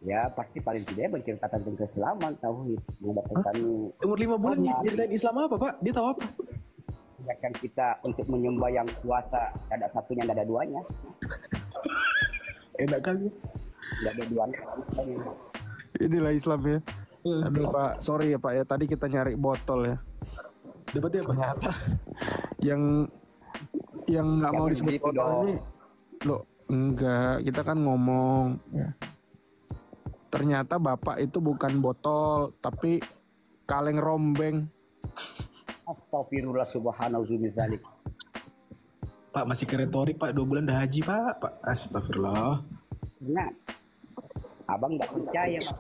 Ya pasti paling tidak menceritakan tentang keislaman, tauhid, mendapatkan Umur 5 bulan Muhammad. nyeritain Islam apa Pak? Dia tahu apa? mengajarkan kita untuk menyembah yang kuasa, ada satunya, tidak ada duanya, Enak kali. tidak ada duanya. Inilah Islam ya. Aduh Pak, sorry ya Pak ya. Tadi kita nyari botol ya. Dapatnya apa? Ternyata yang nggak mau Jangan disebut begitu botol dong. ini, lo enggak. Kita kan ngomong. Ya. Ternyata Bapak itu bukan botol, tapi kaleng rombeng. Astagfirullah subhanahu wa ta'ala. Pak masih ke retorik Pak, 2 bulan dah haji Pak. Astagfirullah. Nah, abang nggak percaya, Pak.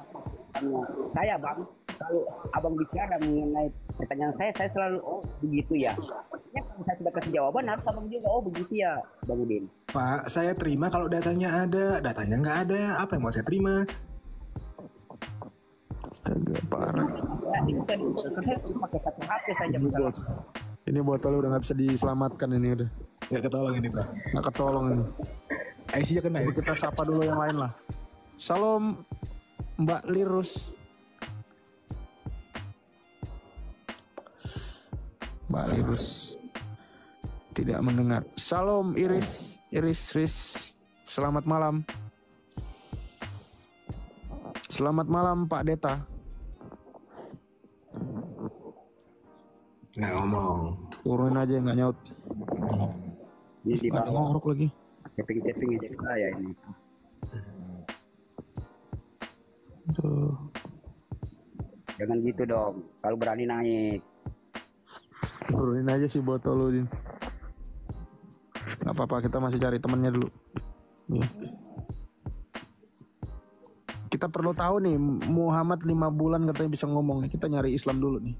Saya bang, kalau abang bicara mengenai pertanyaan saya selalu begitu ya. Ya kalau saya sudah kasih jawaban harus abang juga begitu ya, Bang Udin. Pak, saya terima kalau datanya ada, datanya nggak ada. Apa yang mau saya terima? Astaga, parah. Ya, itu tadi saya cuma pakai satu HP saja masalah. Ini botol udah nggak bisa diselamatkan ini udah. Nggak ketolong ini Pak. Nggak ketolong ini. IC-nya kena ya? Jadi kita sapa dulu yang lain lah. Salam Mbak Lirus. Mbak Lirus tidak mendengar. Salam Iris. Selamat malam. Selamat malam Pak Deta. Nggak ngomong. Turunin aja nggak nyaut. Di Ada bawah ngorok lagi. tapping aja saya ini. Tuh. Jangan gitu dong. Kalau berani naik. Turunin aja sih botol lu Din. Gak apa-apa, kita masih cari temennya dulu. Nih. Kita perlu tahu nih, Muhammad 5 bulan katanya bisa ngomong nih. Kita nyari Islam dulu nih.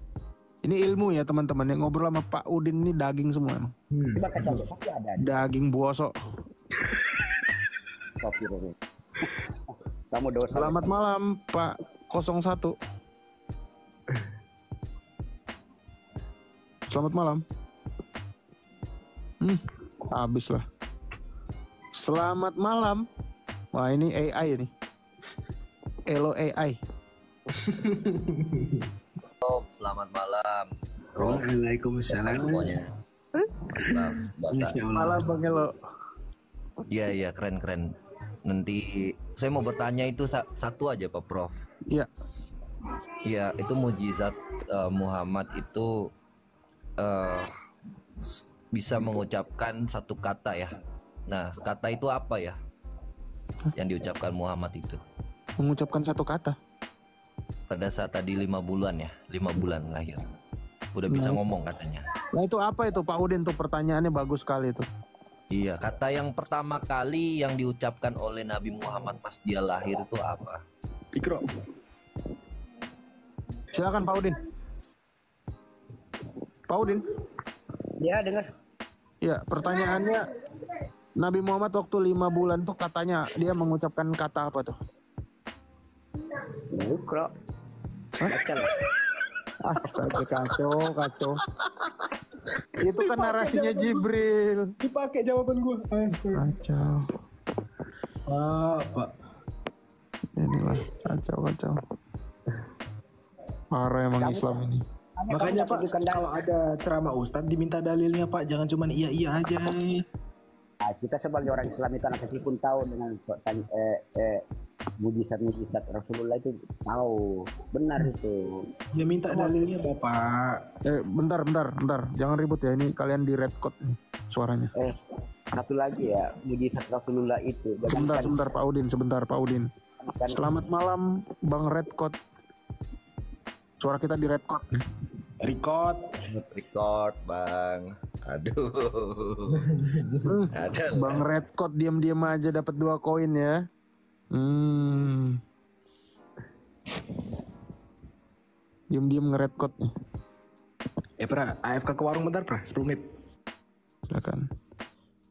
Ini ilmu ya teman-teman, yang ngobrol sama Pak Udin ini daging semua emang. Coba kaca pasti ada. Daging bosok. Astagfirullah. Kamu dosa. Selamat malam Pak 01. Selamat malam. Habis lah. Selamat malam. Wah ini AI nih. Elo AI. Selamat malam Waalaikumsalam. semuanya. Masya Allah. Malam Bang Elo. Iya keren. Nanti saya mau bertanya itu satu aja Pak Prof. Iya. Iya itu mujizat Muhammad itu bisa mengucapkan satu kata ya. Nah kata itu apa ya yang diucapkan Muhammad itu Mengucapkan satu kata. pada saat tadi 5 bulan ya, 5 bulan lahir udah bisa ngomong katanya. Nah itu apa itu Pak Udin tuh, pertanyaannya bagus sekali itu. Iya, kata yang pertama kali yang diucapkan oleh Nabi Muhammad pas dia lahir itu apa? Ikro. Silakan Pak Udin. Pak Udin. Ya dengar. Ya, pertanyaannya Nabi Muhammad waktu 5 bulan tuh katanya dia mengucapkan kata apa tuh? Ikro. Baca lah. Astaga, kacau. Itu kan narasinya Jibril. Dipakai jawaban gua. Astaga. Kacau. Pak. Inilah kacau. Parah emang Islam ini. Makanya Pak, kalau ada ceramah Ustadz diminta dalilnya Pak, jangan cuma iya aja. Nah, kita sebagai orang Islam itu anak kecil pun tahu dengan mujizat Rasulullah itu tahu benar itu. Ya minta dalilnya Bapak. Bentar. Jangan ribut ya, ini kalian di red code nih suaranya. Satu lagi ya, mujizat Rasulullah itu. Jangan Sebentar Pak Udin. Selamat malam Bang Red Code. Suara kita di red code nih. Record. Record bang. Aduh. Ada. Bang Redcott diam-diam aja dapat 2 koin ya. Diam-diam nge-redcott nih. Pra, AFK ke warung bentar, Pra. 10 menit. Silakan.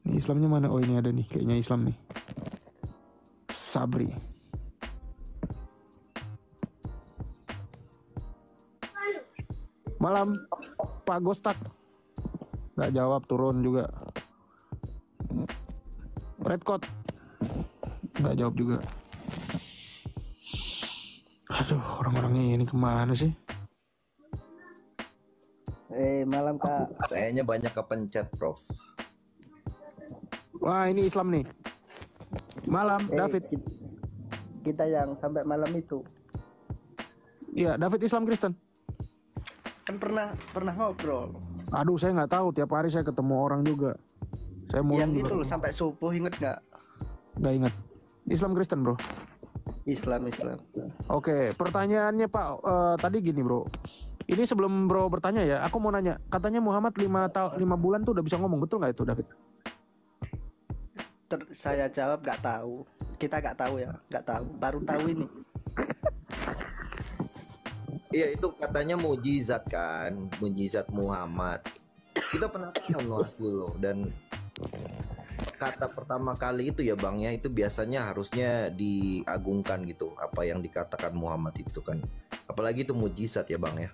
Ini Islamnya mana? Oh ini ada nih, kayaknya Islam nih. Sabri. Malam, Pak Gostak. Nggak jawab, turun juga. Redcott. Nggak jawab juga. Aduh, orang-orang ini kemana sih? Malam Kak. Kayaknya banyak kepencet, Prof. Wah, ini Islam nih. Malam, David. Kita yang sampai malam itu. Iya, David Islam Kristen. Kan pernah ngobrol. Aduh, saya nggak tahu. Tiap hari saya ketemu orang juga. Saya mau Yang itu loh sampai subuh, inget nggak? nggak ingat. Islam Kristen, bro. Islam. Oke, pertanyaannya Pak, tadi gini bro. Ini sebelum bro bertanya ya, aku mau nanya. Katanya Muhammad 5 bulan tuh udah bisa ngomong, betul nggak itu David? Saya jawab nggak tahu. Kita nggak tahu ya, nggak tahu. Baru tahu ini. Iya, itu katanya mujizat kan, mujizat Muhammad. Kita pernah nulis dulu, dan kata pertama kali itu ya Bang ya, itu biasanya harusnya diagungkan gitu, apa yang dikatakan Muhammad itu kan. Apalagi itu mujizat ya Bang ya.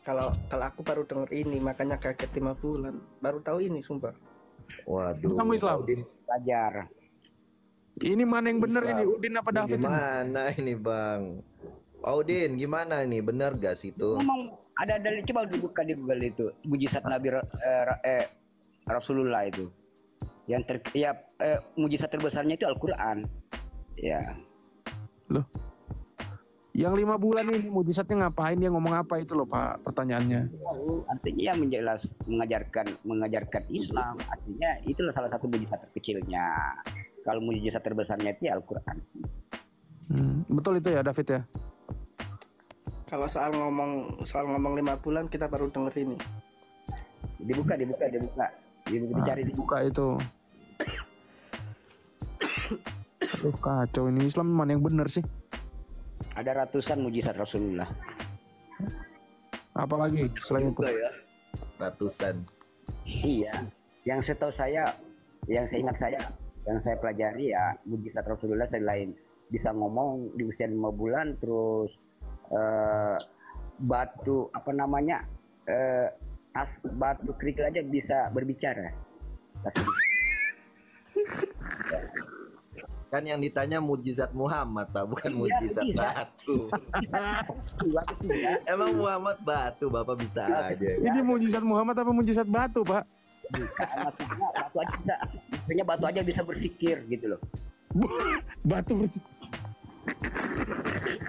Kalau aku baru denger ini, makanya kaget 5 bulan. Baru tahu ini, sumpah. Waduh. Kamu Islam? Udin, Belajar. Ini mana yang bener Islam. ini, Udin apa ini David? gimana ini Bang? Udin, gimana ini? Bener gak sih itu? Ngomong ada dalil, coba dibuka di Google itu mujizat Nabi Rasulullah itu. Yang mujizat terbesarnya itu Al-Qur'an. Ya. Loh. Yang 5 bulan ini mujizatnya ngapain, dia ngomong apa itu loh Pak pertanyaannya. Artinya mengajarkan Islam. Artinya itulah salah satu mujizat terkecilnya. Kalau mujizat terbesarnya itu Al-Qur'an. Betul itu ya David ya? Kalau soal ngomong 5 bulan, kita baru denger ini. Dibuka. Dicari. Buka itu. Aduh kacau, ini Islam mana yang bener sih? Ada ratusan mujizat Rasulullah. Apalagi selain itu? Juga ya, ratusan. Iya. Yang setahu saya, yang saya ingat yang saya pelajari ya, mujizat Rasulullah selain bisa ngomong di usia 5 bulan, terus batu apa namanya, batu kerikil aja bisa berbicara. Kan yang ditanya mujizat Muhammad, Pak, bukan mujizat batu. Emang Muhammad batu, Bapak bisa aja. Ini mujizat Muhammad apa mujizat batu Pak? Maksudnya batu aja bisa berpikir gitu loh. Batu bersih.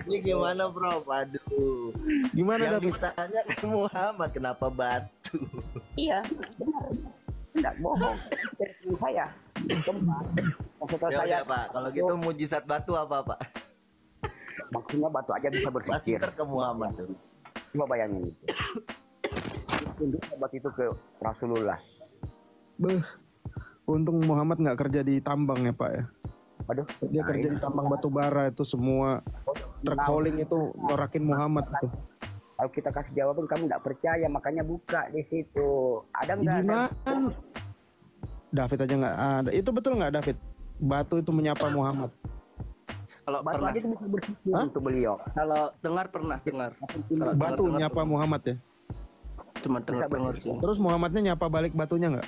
Ini gimana Bro? Aduh. Gimana Yang David? ditanya ke Muhammad kenapa batu? Iya, benar. Tidak bohong. Dari saya. Maksudnya Ya saya udah, Pak, kalau gitu mujizat batu apa Pak? maksudnya batu aja bisa Pasti berpikir. ke Muhammad tuh. Coba bayangin itu. Tunjuk batu itu ke Rasulullah. Beuh. Untung Muhammad nggak kerja di tambang ya Pak ya. Aduh, Dia kerja di tambang batu bara, itu semua truk hauling itu ngorakin Muhammad itu. kalau kita kasih jawaban kamu nggak percaya, makanya buka di situ. Ada nggak? Gimana? David aja nggak ada. Itu betul nggak David? Batu itu menyapa Muhammad. Kalau Batu pernah, aja itu bisa berpikir Hah? untuk beliau. kalau pernah dengar. Kalau Batu dengar, nyapa Muhammad ya. Cuma dengar sih. Terus Muhammadnya nyapa balik batunya nggak?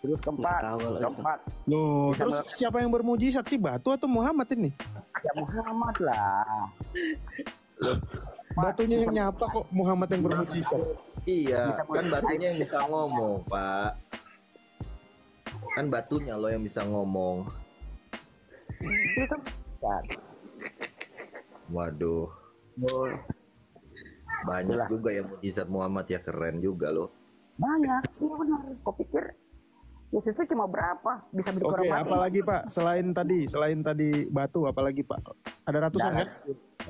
Terus Nggak tahu kalau itu. keempat, Loh, Bisa terus siapa yang bermujizat sih, batu atau Muhammad ini? ya Muhammad lah. Batunya yang nyapa kok Muhammad yang bermujizat. Iya, kan batunya yang bisa ngomong, Pak. Kan batunya loh yang bisa ngomong. Waduh, banyak Itulah. juga ya mujizat Muhammad ya, keren juga loh. Banyak, iya benar. Kau pikir Yesus itu cuma berapa? Bisa beli Oke, orang mati. apalagi Pak? Selain tadi batu, apalagi Pak? Ada ratusan kan?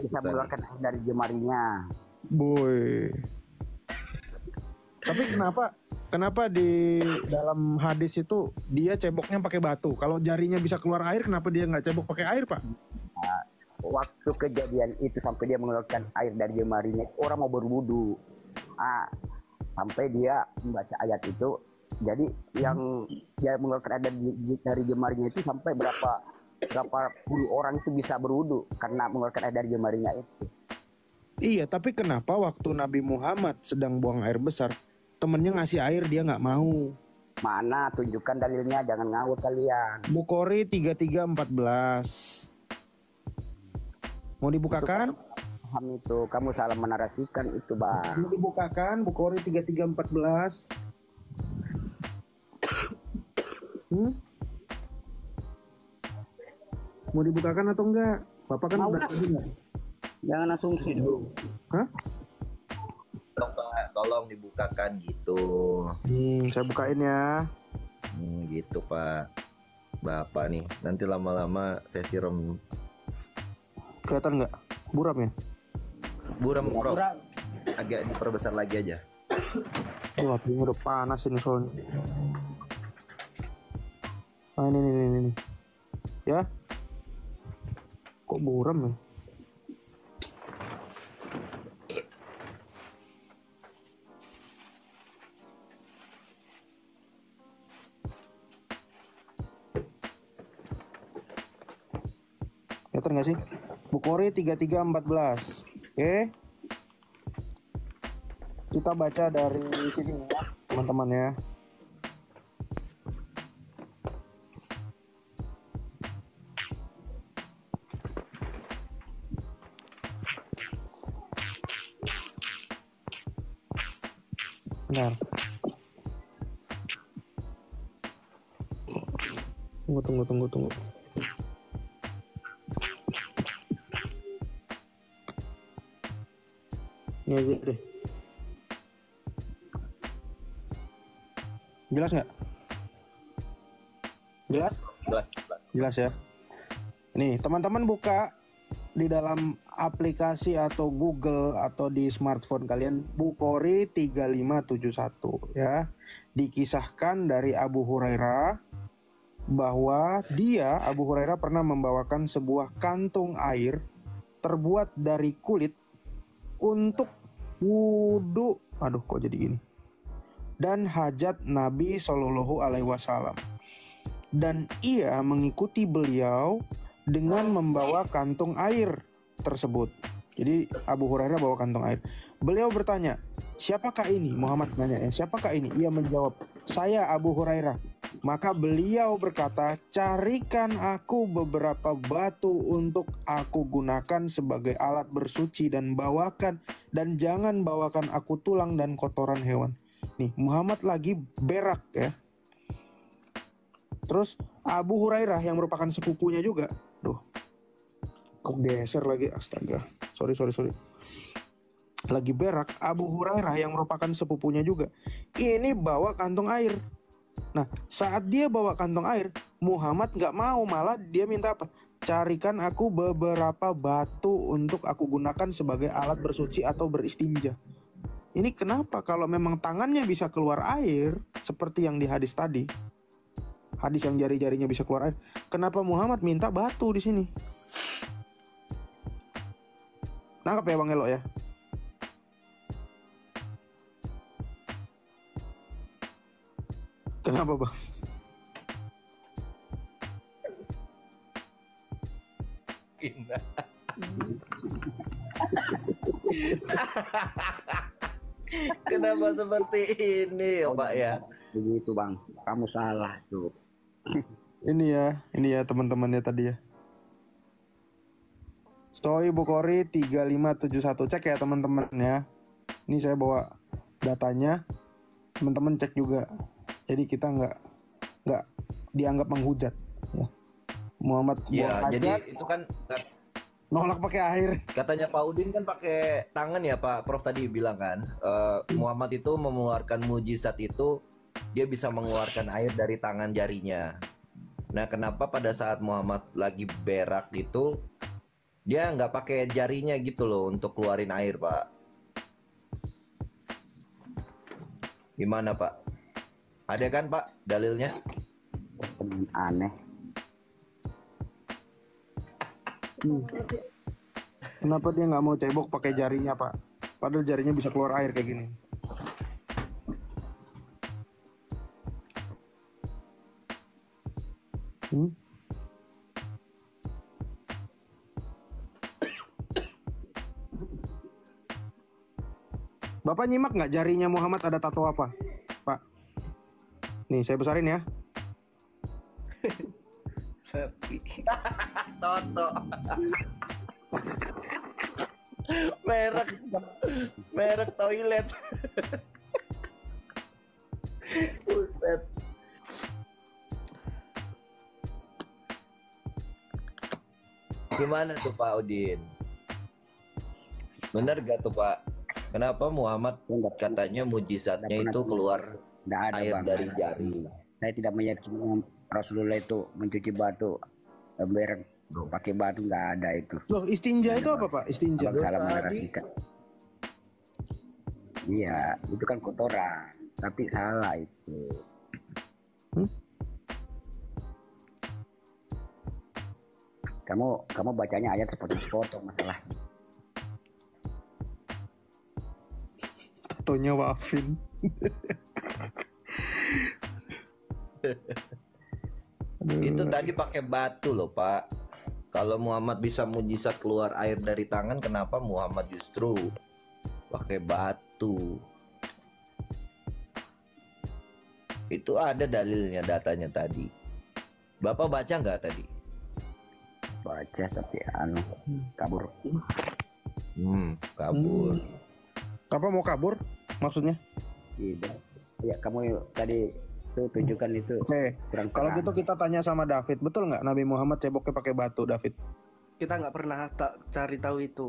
Bisa mengeluarkan air dari jemarinya. Boy. Tapi kenapa Kenapa di dalam hadis itu dia ceboknya pakai batu? Kalau jarinya bisa keluar air, kenapa dia nggak cebok pakai air, Pak? Waktu kejadian itu sampai dia mengeluarkan air dari jemarinya, orang mau berwudu. Sampai dia membaca ayat itu, jadi yang dia mengeluarkan air dari jemarinya itu sampai berapa puluh orang itu bisa berwudu karena mengeluarkan air dari jemarinya itu. Iya, tapi kenapa waktu Nabi Muhammad sedang buang air besar, temennya ngasih air dia nggak mau? Mana tunjukkan dalilnya, jangan ngawur kalian. Bukhari 3314. Mau dibukakan? Paham itu, kamu salah menarasikan itu, Bang. Mau dibukakan Bukhari 3314. Mau dibukakan atau enggak? Bapak kan udah tadi enggak? Jangan asumsi dulu. Hah? Tolong dibukakan gitu. Saya bukain ya. Gitu Pak. Bapak nih, nanti lama-lama saya siram. Kelihatan nggak? Buram ya? Buram, Bro. Agak diperbesar lagi aja. Wah, ini udah panas ini soalnya. Ini. Ya? Kok buram ya? Kelihatan nggak sih? Bukhari 3314. Oke. Kita baca dari sini ya, teman-teman ya. Bentar. Tunggu. Ini aja deh. Jelas nggak? Jelas? Jelas ya. Nih, teman-teman buka di dalam aplikasi atau Google atau di smartphone kalian Bukhari 3571 ya. Dikisahkan dari Abu Hurairah bahwa Abu Hurairah pernah membawakan sebuah kantung air terbuat dari kulit untuk wudhu. Aduh, kok jadi gini? Dan hajat Nabi Shallallahu Alaihi Wasallam. Dan ia mengikuti beliau dengan membawa kantung air tersebut. Jadi Abu Hurairah bawa kantung air. Beliau bertanya, siapakah ini? Muhammad nanya ya, siapakah ini? Ia menjawab, saya Abu Hurairah. Maka beliau berkata, carikan aku beberapa batu untuk aku gunakan sebagai alat bersuci dan jangan bawakan aku tulang dan kotoran hewan. Nih, Muhammad lagi berak ya. Terus Abu Hurairah yang merupakan sepupunya juga. Kok geser lagi, astaga. Sorry. Lagi berak, Abu Hurairah yang merupakan sepupunya juga. Ini bawa kantung air. Nah, saat dia bawa kantong air, Muhammad nggak mau, malah dia minta apa? Carikan aku beberapa batu untuk aku gunakan sebagai alat bersuci atau beristinja. Ini kenapa kalau memang tangannya bisa keluar air, seperti yang di hadis tadi, hadis yang jari-jarinya bisa keluar air, kenapa Muhammad minta batu di sini? Nangkep ya Bang Elo ya? Kenapa Bang? Kenapa seperti ini ya Pak ya? Begitu Bang, kamu salah tuh. Ini ya teman-temannya tadi ya. Sahih Bukhari 3571, cek ya teman-teman ya. Ini saya bawa datanya, teman-teman cek juga. Jadi kita nggak dianggap menghujat ya. Muhammad Ya, hajat, jadi itu kan nolak pakai air. katanya Pak Udin kan pakai tangan ya Pak Prof tadi bilang kan Muhammad itu mengeluarkan mujizat itu dia bisa mengeluarkan air dari tangan jarinya. Nah, kenapa pada saat Muhammad lagi berak itu dia nggak pakai jarinya gitu loh untuk keluarin air Pak? Gimana Pak? Ada kan Pak dalilnya? Aneh. Kenapa dia nggak mau cebok pakai jarinya, Pak? Padahal jarinya bisa keluar air kayak gini. Bapak nyimak nggak jarinya Muhammad ada tato apa, Pak? Nih, saya besarin ya. Toto. merek toilet. Buset. Gimana tuh Pak Udin? Bener gak tuh Pak? Kenapa Muhammad katanya mujizatnya itu keluar Nggak ada, air Bang. dari jari? Saya tidak meyakini Rasulullah itu mencuci batu bereng pakai batu, nggak ada itu. Loh, istinja itu apa, Pak? Istinja. Abang salah mengartikan. Iya, itu kan kotoran, tapi salah itu. Kamu bacanya ayat seperti foto masalah. Tatonya Wafin. Itu tadi pakai batu loh Pak. Kalau Muhammad bisa mujizat keluar air dari tangan, kenapa Muhammad justru pakai batu? Itu ada dalilnya, datanya tadi. Bapak baca nggak tadi? Baca tapi kabur. Kabur. Apa mau kabur? Maksudnya? Tidak. Ya kamu tadi tuh tunjukkan itu. Oke. Kurang Kalau terang. gitu kita tanya sama David, betul nggak Nabi Muhammad ceboknya pakai batu, David? Kita nggak pernah cari tahu itu.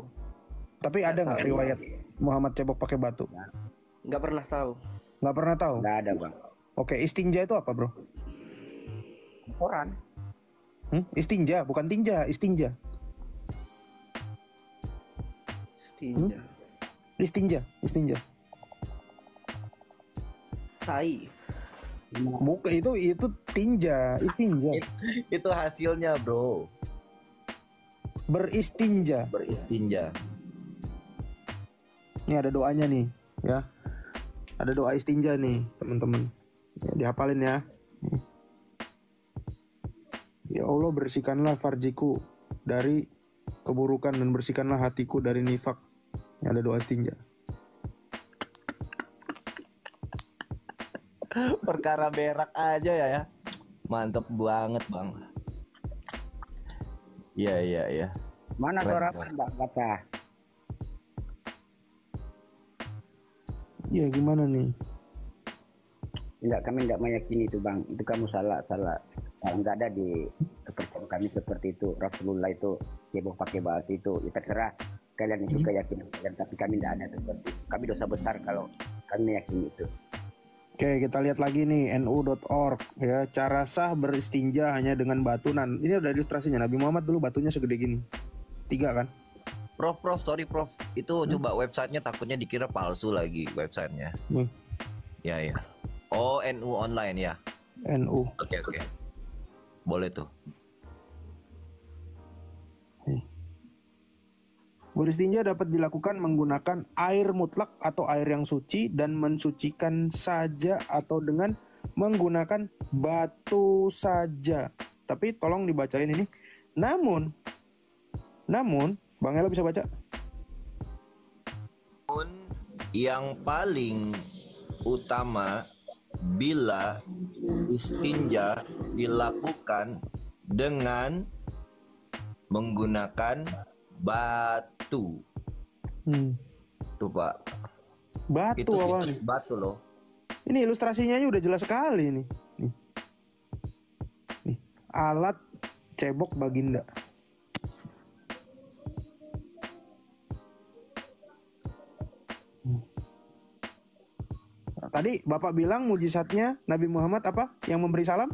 Tapi ada nggak tahu. riwayat Muhammad cebok pakai batu? Nggak pernah tahu. Nggak pernah tahu. Nggak ada, Bang. Oke, istinja itu apa, bro? Kotoran. Istinja, bukan tinja, istinja. Istinja. Istinja. Tai. Bukan itu tinja, istinja. Itu hasilnya bro. Beristinja. Beristinja. Ini ada doanya nih, ya. Ada doa istinja nih, teman-teman. Ya, dihafalin ya. Ya Allah, bersihkanlah farjiku dari keburukan dan bersihkanlah hatiku dari nifak. Ini ada doa istinja. Perkara berak aja ya. Mantep banget bang. Iya. Mana Keren, suara keren. Mbak kata? Ya gimana nih? Enggak, kami enggak meyakini itu, Bang. Itu kamu salah. Enggak ada di kepercayaan kami seperti itu. Rasulullah itu cebok pakai batu itu. Ya terserah kalian itu keyakinan kalian, tapi kami enggak ada seperti itu. Kami dosa besar kalau kami meyakini itu. Oke, kita lihat lagi nih nu.org ya. Cara sah beristinja hanya dengan batu. Nah, ini ada ilustrasinya. Nabi Muhammad dulu batunya segede gini. 3 kan? Prof, sorry Prof. Itu coba websitenya, takutnya dikira palsu lagi websitenya. Nih. Ya. Oh, NU online ya. NU. Oke. Boleh tuh. Beristinja dapat dilakukan menggunakan air mutlak atau air yang suci dan mensucikan saja atau dengan menggunakan batu saja. Tapi tolong dibacain ini. Namun Bang Ella bisa baca? Yang paling utama bila istinja dilakukan dengan menggunakan batu. Tuh Pak. Batu Itu awalnya. batu loh. Ini ilustrasinya udah jelas sekali nih. Nih. Alat cebok baginda. Nah, tadi Bapak bilang mujizatnya Nabi Muhammad apa? Yang memberi salam?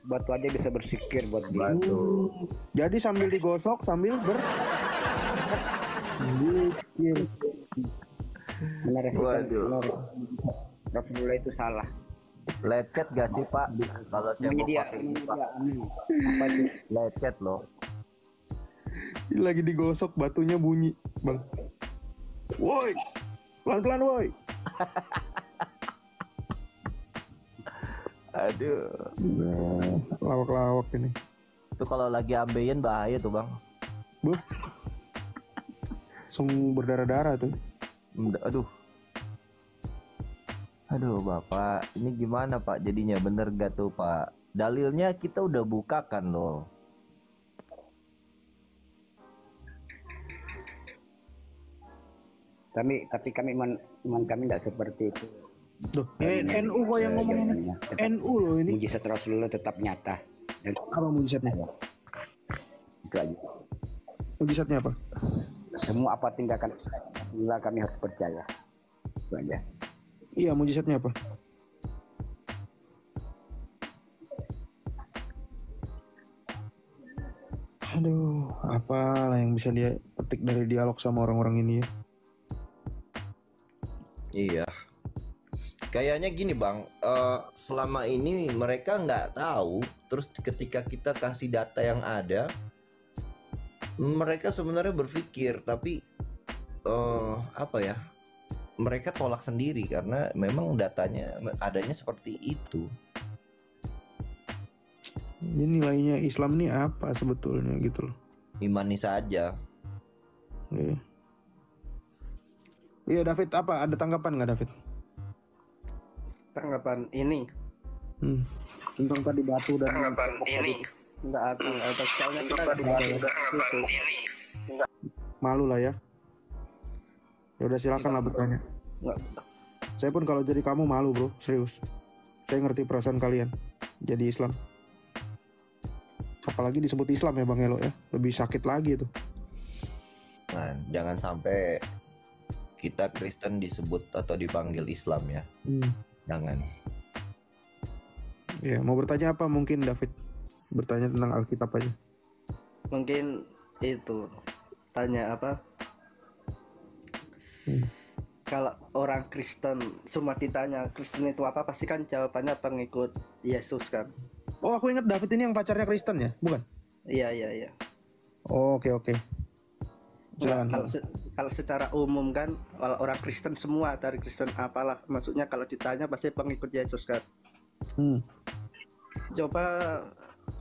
Batu aja bisa bersikir buat dia. Batu. Jadi sambil digosok sambil Benar, Waduh. Rasulullah itu salah. Lecet gak sih Pak? Kalau cebok Media, pakai ini Pak, apa itu? lecet loh. Lagi digosok batunya bunyi, Bang. Woi, pelan-pelan woi. Aduh. Nah, lawak-lawak ini. Itu kalau lagi ambeien bahaya tuh Bang. Buh. Langsung berdarah-darah tuh. Aduh. Aduh Bapak, ini gimana Pak jadinya, bener gak tuh Pak? Dalilnya kita udah bukakan loh. Tapi kami iman kami tidak seperti itu. Tuh, NU kok yang ngomong ini. NU loh ini. Mujizat Rasulullah tetap nyata. Dan Apa mujizatnya? itu aja. Mujizatnya apa? Semua apa tindakan Rasulullah kami harus percaya. Itu aja. Iya, mujizatnya apa? Aduh, apalah yang bisa dia petik dari dialog sama orang-orang ini ya? Iya. Kayaknya gini Bang, selama ini mereka nggak tahu. Terus ketika kita kasih data yang ada, mereka sebenarnya berpikir, tapi apa ya? Mereka tolak sendiri karena memang datanya adanya seperti itu. Jadi nilainya Islam ini apa sebetulnya gitu loh? Imani saja. Iya. Iya David, apa ada tanggapan nggak David? Tanggapan ini. Tentang tadi batu dan Tanggapan ini. Enggak ada. Soalnya kita di itu. malu lah ya. Ya udah silakan lah bertanya. Enggak. Saya pun kalau jadi kamu malu bro, serius. Saya ngerti perasaan kalian jadi Islam. Apalagi disebut Islam ya Bang Elo ya, lebih sakit lagi tuh. Nah, jangan sampai kita Kristen disebut atau dipanggil Islam ya. Jangan. Ya mau bertanya apa mungkin David? Bertanya tentang Alkitab aja. Mungkin itu tanya apa? Kalau orang Kristen semua ditanya Kristen itu apa, pasti kan jawabannya pengikut Yesus kan. Oh aku ingat David ini yang pacarnya Kristen ya, bukan? Iya. Oh, oke. Nah, Jangan. kalau secara umum kan, kalau orang Kristen semua dari Kristen apalah, maksudnya kalau ditanya pasti pengikut Yesus kan. Coba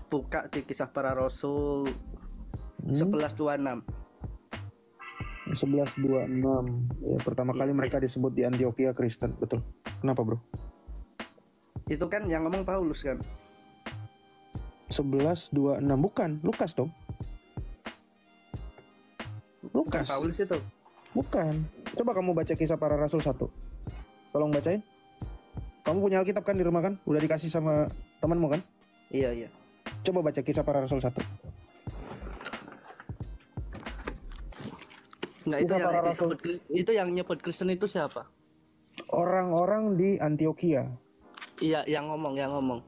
buka di Kisah Para Rasul 11:26. 11:26. Ya, pertama kali mereka disebut di Antioquia Kristen, betul. Kenapa bro? Itu kan yang ngomong Paulus kan. 11:26 bukan, Lukas dong. Lukas. Paulus itu. Bukan. Coba kamu baca Kisah Para Rasul 1. Tolong bacain. Kamu punya Alkitab kan di rumah kan? Udah dikasih sama temanmu kan? Iya. Coba baca Kisah Para Rasul 1. Enggak, itu yang nyebut Kristen itu siapa? Orang-orang di Antioquia. Iya, yang ngomong.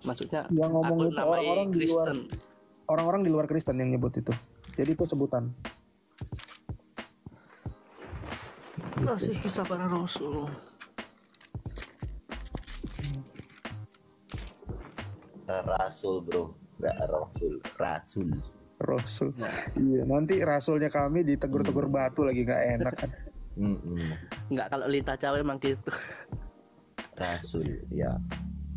Maksudnya Yang ngomong aku itu namai orang-orang di luar. Kristen. Orang-orang di luar Kristen yang nyebut itu. Jadi itu sebutan. Kasih Kisah Para Rasul. Rasul bro, nggak Rasul. Rasul. Iya, nanti rasulnya kami ditegur-tegur batu lagi nggak enak kan. Enggak, kalau Lita Cawe emang gitu. Rasul, ya.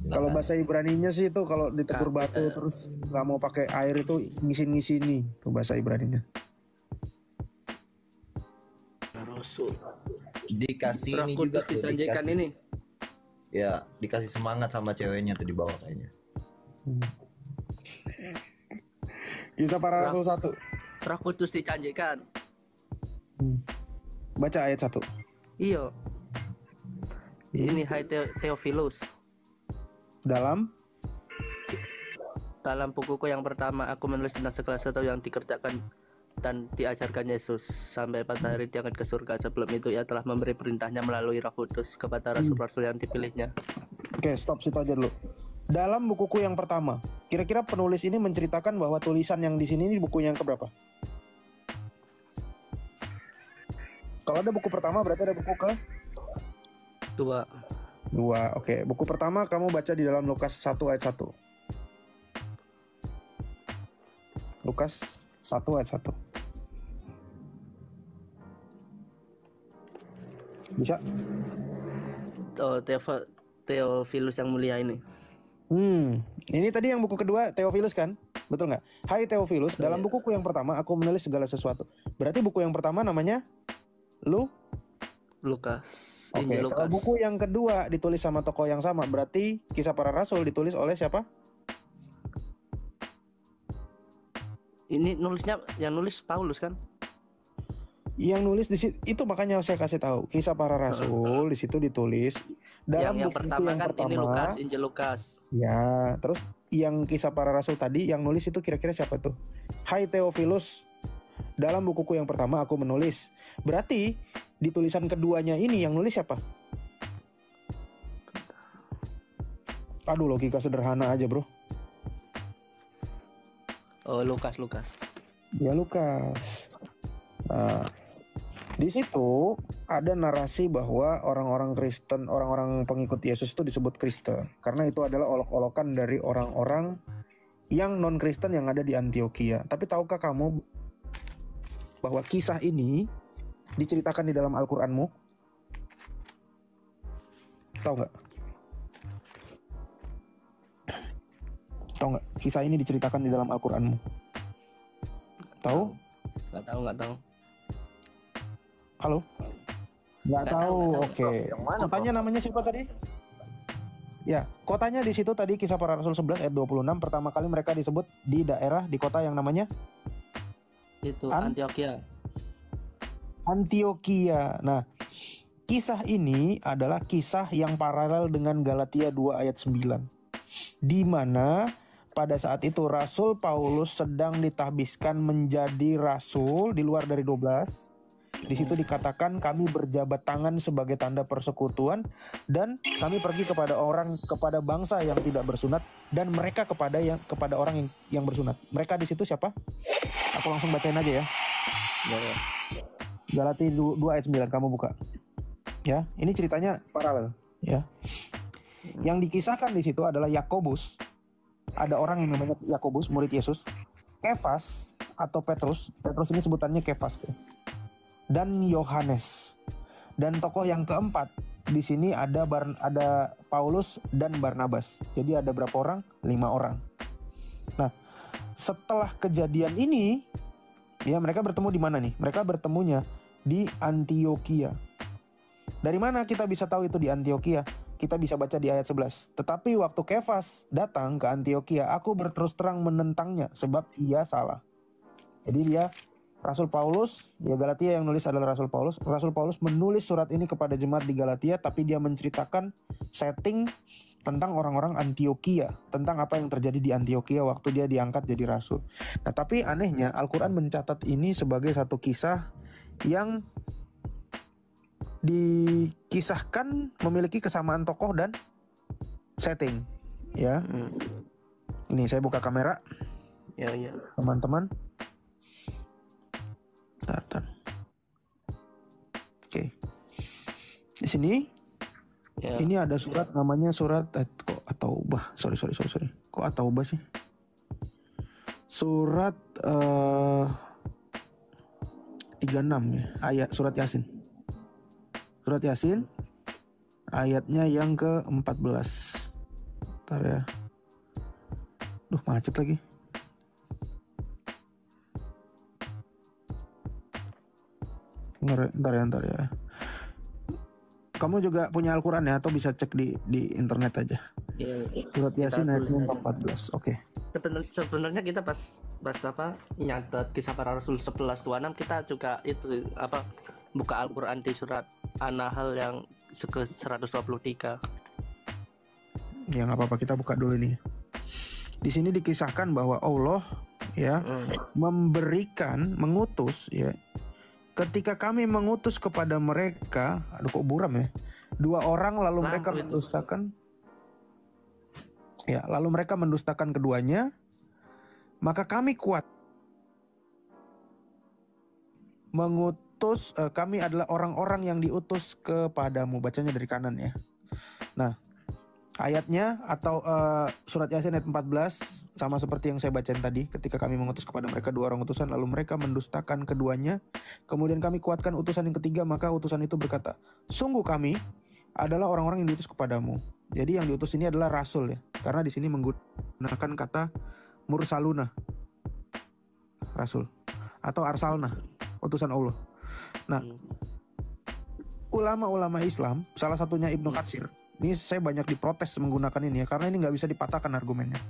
Kalau bahasa Ibraninya sih itu kalau ditegur batu terus nggak mau pakai air itu ngisin-ngisini. Itu bahasa Ibraninya. Rasul. Dikasih ini juga tuh, ditanjakan dikasih, ini. ya dikasih semangat sama ceweknya tuh di bawah kayaknya. Kisah Para Rasul 1. Roh Kudus dijanjikan. Baca ayat 1. Iya. Ini hai Theophilus. Dalam bukuku yang pertama aku menulis tentang segala sesuatu yang dikerjakan dan diajarkan Yesus sampai pada hari diangkat ke surga. Sebelum itu ia telah memberi perintahnya melalui Roh Kudus kepada rasul-rasul yang dipilihnya. Oke, stop situ aja dulu. Dalam bukuku yang pertama, kira-kira penulis ini menceritakan bahwa tulisan yang di sini ini buku yang keberapa? Kalau ada buku pertama berarti ada buku ke? 2. 2. Oke, buku pertama kamu baca di dalam Lukas 1 ayat 1. Lukas 1 ayat 1. Bisa? Oh, Theophilus yang mulia ini. Ini tadi yang buku kedua Theophilus kan? Betul nggak? Hai Theophilus, Betul, dalam ya. bukuku yang pertama aku menulis segala sesuatu. Berarti buku yang pertama namanya Lukas. Oke, Injil kalau Lukas. buku yang kedua ditulis sama tokoh yang sama, berarti Kisah Para Rasul ditulis oleh siapa? Ini nulisnya yang nulis Paulus kan? Yang nulis di situ itu makanya saya kasih tahu Kisah Para Rasul di situ ditulis dalam yang buku pertama yang kan pertama. ini Lukas, Injil Lukas. Ya, terus yang Kisah Para Rasul tadi yang nulis itu kira-kira siapa tuh? Hai Theophilus, dalam bukuku yang pertama aku menulis. Berarti di tulisan keduanya ini yang nulis siapa? Aduh, logika sederhana aja, bro. Oh, Lukas. Ya Lukas. Nah, di situ ada narasi bahwa orang-orang Kristen, orang-orang pengikut Yesus itu disebut Kristen karena itu adalah olok-olokan dari orang-orang yang non-Kristen yang ada di Antioquia. Tapi tahukah kamu bahwa kisah ini diceritakan di dalam Al-Qur'anmu? Tahu nggak? Tahu nggak? Kisah ini diceritakan di dalam Al-Qur'anmu. Tahu? Nggak tahu. Halo? Nggak tahu. Oke. Yang mana, Kotanya namanya siapa tadi? Ya, kotanya di situ tadi Kisah Para Rasul 11 ayat 26 pertama kali mereka disebut di kota yang namanya Itu An- Antioquia. Antioquia. Nah, kisah ini adalah kisah yang paralel dengan Galatia 2 ayat 9. Di mana pada saat itu Rasul Paulus sedang ditahbiskan menjadi rasul di luar dari 12. Di situ dikatakan kami berjabat tangan sebagai tanda persekutuan dan kami pergi kepada bangsa yang tidak bersunat dan mereka kepada orang yang bersunat. Mereka di situ siapa? Aku langsung bacain aja ya. Ya. Galatia 2 ayat 9 kamu buka. Ya, ini ceritanya paralel ya. Yang dikisahkan di situ adalah Yakobus. Ada orang yang namanya Yakobus, murid Yesus. Kefas atau Petrus. Petrus ini sebutannya Kefas ya. Dan Yohanes. Dan tokoh yang keempat di sini ada Paulus dan Barnabas. Jadi ada berapa orang? 5 orang. Nah, setelah kejadian ini, ya mereka bertemu di mana nih? Mereka bertemunya di Antioquia. Dari mana kita bisa tahu itu di Antioquia? Kita bisa baca di ayat 11. Tetapi waktu Kefas datang ke Antioquia, aku berterus terang menentangnya sebab ia salah. Jadi dia Rasul Paulus, ya Galatia yang nulis adalah Rasul Paulus. Rasul Paulus menulis surat ini kepada jemaat di Galatia, tapi dia menceritakan setting tentang orang-orang Antioquia, tentang apa yang terjadi di Antioquia waktu dia diangkat jadi rasul. Nah, tapi anehnya Al-Quran mencatat ini sebagai satu kisah yang dikisahkan memiliki kesamaan tokoh dan setting, ya. Ini saya buka kamera, Ya. teman-teman. Bentar. Oke. Di sini Ya. ini ada surat namanya surat kok At-Taubah. Sorry. Kok At-Taubah sih? Surat 36 ya. Ayat surat Yasin. Surat Yasin ayatnya yang ke-14. Bentar ya. Duh, macet lagi. Bentar ya. Kamu juga punya Al-Quran ya, atau bisa cek di internet aja. Ya. Surat Yasin Kita ayat tulis yang aja. ke-14. Oke. Sebenarnya kita pas apa nyatet Kisah Para Rasul 11:26 kita juga itu apa buka Al-Qur'an di surat An-Nahl yang ke-123. Ya nggak apa-apa, kita buka dulu nih. Di sini dikisahkan bahwa Allah ya mengutus ya. Ketika kami mengutus kepada mereka, aduh kok buram ya, 2 orang lalu Lampu mereka itu. mendustakan. Ya, lalu mereka mendustakan keduanya, maka kami kuat mengutus kami adalah orang-orang yang diutus kepadamu. Bacanya dari kanan ya. Nah, ayatnya atau surat Yasin ayat 14 sama seperti yang saya bacain tadi, ketika kami mengutus kepada mereka 2 orang utusan lalu mereka mendustakan keduanya, kemudian kami kuatkan utusan yang ketiga, maka utusan itu berkata, sungguh kami adalah orang-orang yang diutus kepadamu. Jadi yang diutus ini adalah rasul ya, karena di sini menggunakan kata mursaluna, rasul, atau arsalna, utusan Allah. Nah, ulama-ulama Islam, salah satunya Ibnu Katsir, ini saya banyak diprotes menggunakan ini ya, karena ini nggak bisa dipatahkan argumennya.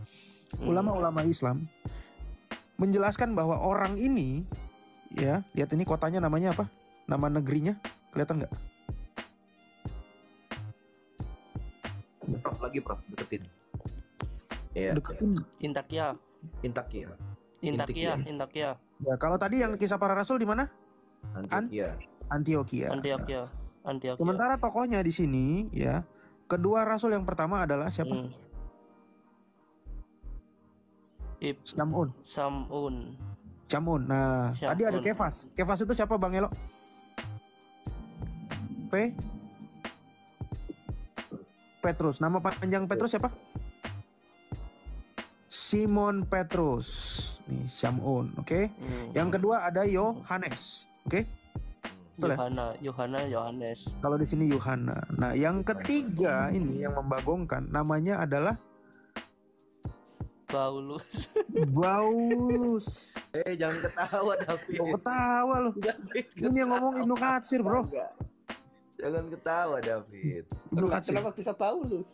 Ulama-ulama Islam menjelaskan bahwa orang ini, ya, lihat ini kotanya namanya apa? Nama negerinya, kelihatan nggak? Prof, deketin. Iya. Deketin. Intakia. Intakia. Ya, kalau tadi yang kisah para rasul di mana? Antioquia. Antioquia. Sementara tokohnya di sini, ya, kedua rasul yang pertama adalah siapa? Samun. Nah, tadi ada Kefas. Kefas itu siapa Bang Elo? Petrus. Nama panjang Petrus siapa? Simon Petrus. Nih, Samun, oke? Yang kedua ada Yohanes, oke? Yohanes. Kalau di sini Yohana. Nah, yang ketiga ini yang membagongkan namanya adalah Paulus. Jangan ketawa David. Ketawa lu. Ini yang ngomong Ibnu Katsir, bro. Jangan ketawa David. Ibnu Katsir. Kenapa kisah Paulus?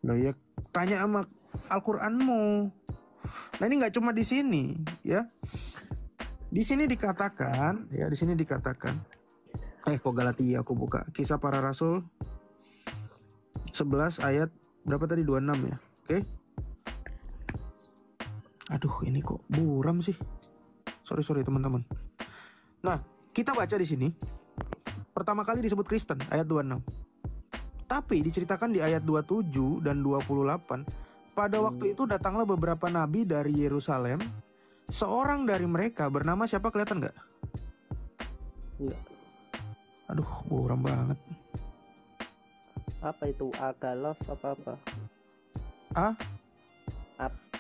Loh ya, tanya sama Al-Qur'anmu. Nah, ini nggak cuma di sini, ya. Di sini dikatakan, kok Galatia aku buka. Kisah para Rasul 11 ayat berapa tadi? 26 ya. Oke. Aduh, ini kok buram sih. Sorry teman-teman. Nah, kita baca di sini. Pertama kali disebut Kristen ayat 26. Tapi diceritakan di ayat 27 dan 28, pada waktu itu datanglah beberapa nabi dari Yerusalem. Seorang dari mereka bernama siapa, kelihatan nggak? Enggak. Aduh, buram banget. Apa itu? Agalos apa-apa?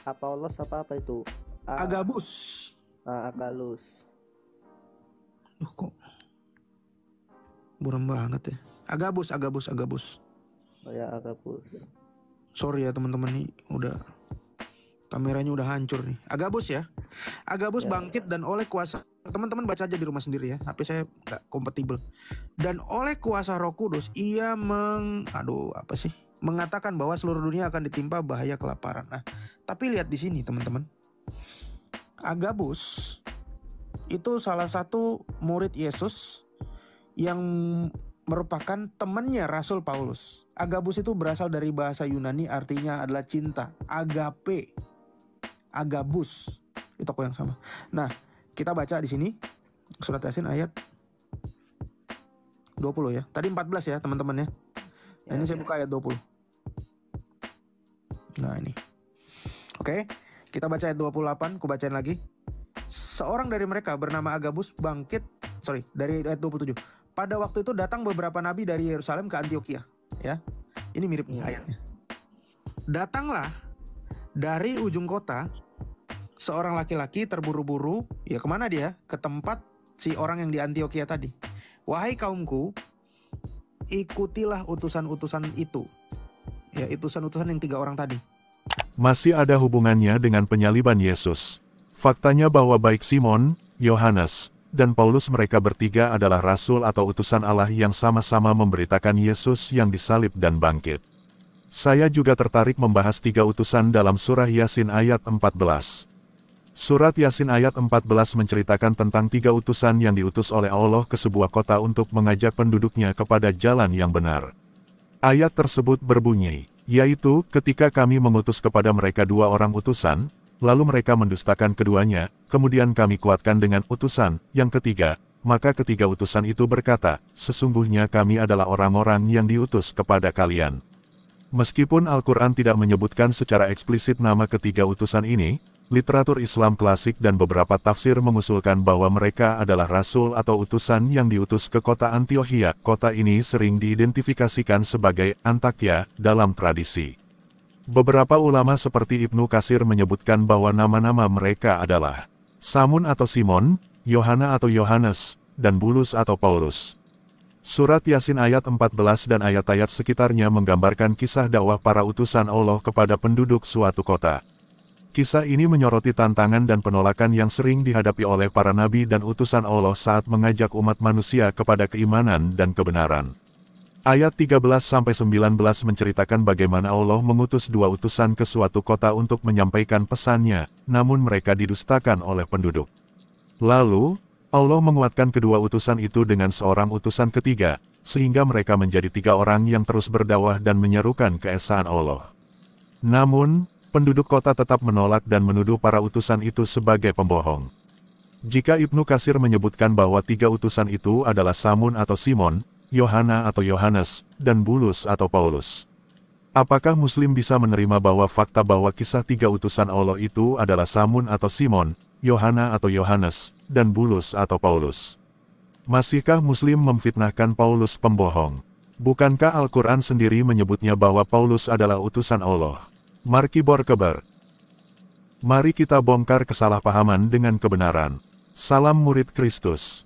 Apollos apa itu? Agabus. Agalus. Kok buram banget ya. Agabus. Oh ya, Agabus. Sorry ya teman-teman, nih udah kameranya udah hancur nih. Agabus ya. Agabus bangkit dan oleh kuasa, teman-teman baca aja di rumah sendiri ya. HP saya nggak kompatibel. Dan oleh kuasa Roh Kudus ia mengatakan bahwa seluruh dunia akan ditimpa bahaya kelaparan. Nah, tapi lihat di sini teman-teman. Agabus itu salah satu murid Yesus yang merupakan temannya Rasul Paulus. Agabus itu berasal dari bahasa Yunani, artinya adalah cinta. Agape. Agabus. Itu tokoh yang sama. Nah, kita baca di sini surat Yasin ayat 20 ya. Tadi 14 ya, teman-teman ya. Nah, ini saya buka ayat 20. Nah, ini. Oke, kita baca ayat 28, aku bacain lagi. Seorang dari mereka bernama Agabus dari ayat 27. Pada waktu itu datang beberapa nabi dari Yerusalem ke Antioquia, ya. Ini mirip nih ayatnya. Datanglah dari ujung kota seorang laki-laki terburu-buru, ya kemana dia? Ke tempat si orang yang di Antioquia tadi. Wahai kaumku, ikutilah utusan-utusan itu. Ya, utusan-utusan yang 3 orang tadi. Masih ada hubungannya dengan penyaliban Yesus. Faktanya bahwa baik Simon, Yohanes, dan Paulus mereka bertiga adalah rasul atau utusan Allah yang sama-sama memberitakan Yesus yang disalib dan bangkit. Saya juga tertarik membahas 3 utusan dalam surah Yasin ayat 14. Surat Yasin ayat 14 menceritakan tentang 3 utusan yang diutus oleh Allah ke sebuah kota untuk mengajak penduduknya kepada jalan yang benar. Ayat tersebut berbunyi, yaitu ketika kami mengutus kepada mereka 2 orang utusan, lalu mereka mendustakan keduanya, kemudian kami kuatkan dengan utusan yang ketiga, maka ketiga utusan itu berkata, sesungguhnya kami adalah orang-orang yang diutus kepada kalian. Meskipun Al-Quran tidak menyebutkan secara eksplisit nama ketiga utusan ini, literatur Islam klasik dan beberapa tafsir mengusulkan bahwa mereka adalah rasul atau utusan yang diutus ke kota Antiokhia. Kota ini sering diidentifikasikan sebagai Antakya dalam tradisi. Beberapa ulama seperti Ibnu Katsir menyebutkan bahwa nama-nama mereka adalah Samun atau Simon, Yohana atau Yohanes, dan Bulus atau Paulus. Surat Yasin ayat 14 dan ayat-ayat sekitarnya menggambarkan kisah dakwah para utusan Allah kepada penduduk suatu kota. Kisah ini menyoroti tantangan dan penolakan yang sering dihadapi oleh para nabi dan utusan Allah saat mengajak umat manusia kepada keimanan dan kebenaran. Ayat 13-19 menceritakan bagaimana Allah mengutus dua utusan ke suatu kota untuk menyampaikan pesannya, namun mereka didustakan oleh penduduk. Lalu, Allah menguatkan kedua utusan itu dengan seorang utusan ketiga, sehingga mereka menjadi 3 orang yang terus berdakwah dan menyerukan keesaan Allah. Namun, penduduk kota tetap menolak dan menuduh para utusan itu sebagai pembohong. Jika Ibnu Katsir menyebutkan bahwa 3 utusan itu adalah Samun atau Simon, Yohana atau Yohanes, dan Bulus atau Paulus. Apakah Muslim bisa menerima bahwa fakta bahwa kisah 3 utusan Allah itu adalah Samun atau Simon, Yohana atau Yohanes, dan Bulus atau Paulus? Masihkah Muslim memfitnahkan Paulus pembohong? Bukankah Al-Quran sendiri menyebutnya bahwa Paulus adalah utusan Allah? Marki Borkeber. Mari kita bongkar kesalahpahaman dengan kebenaran. Salam murid Kristus.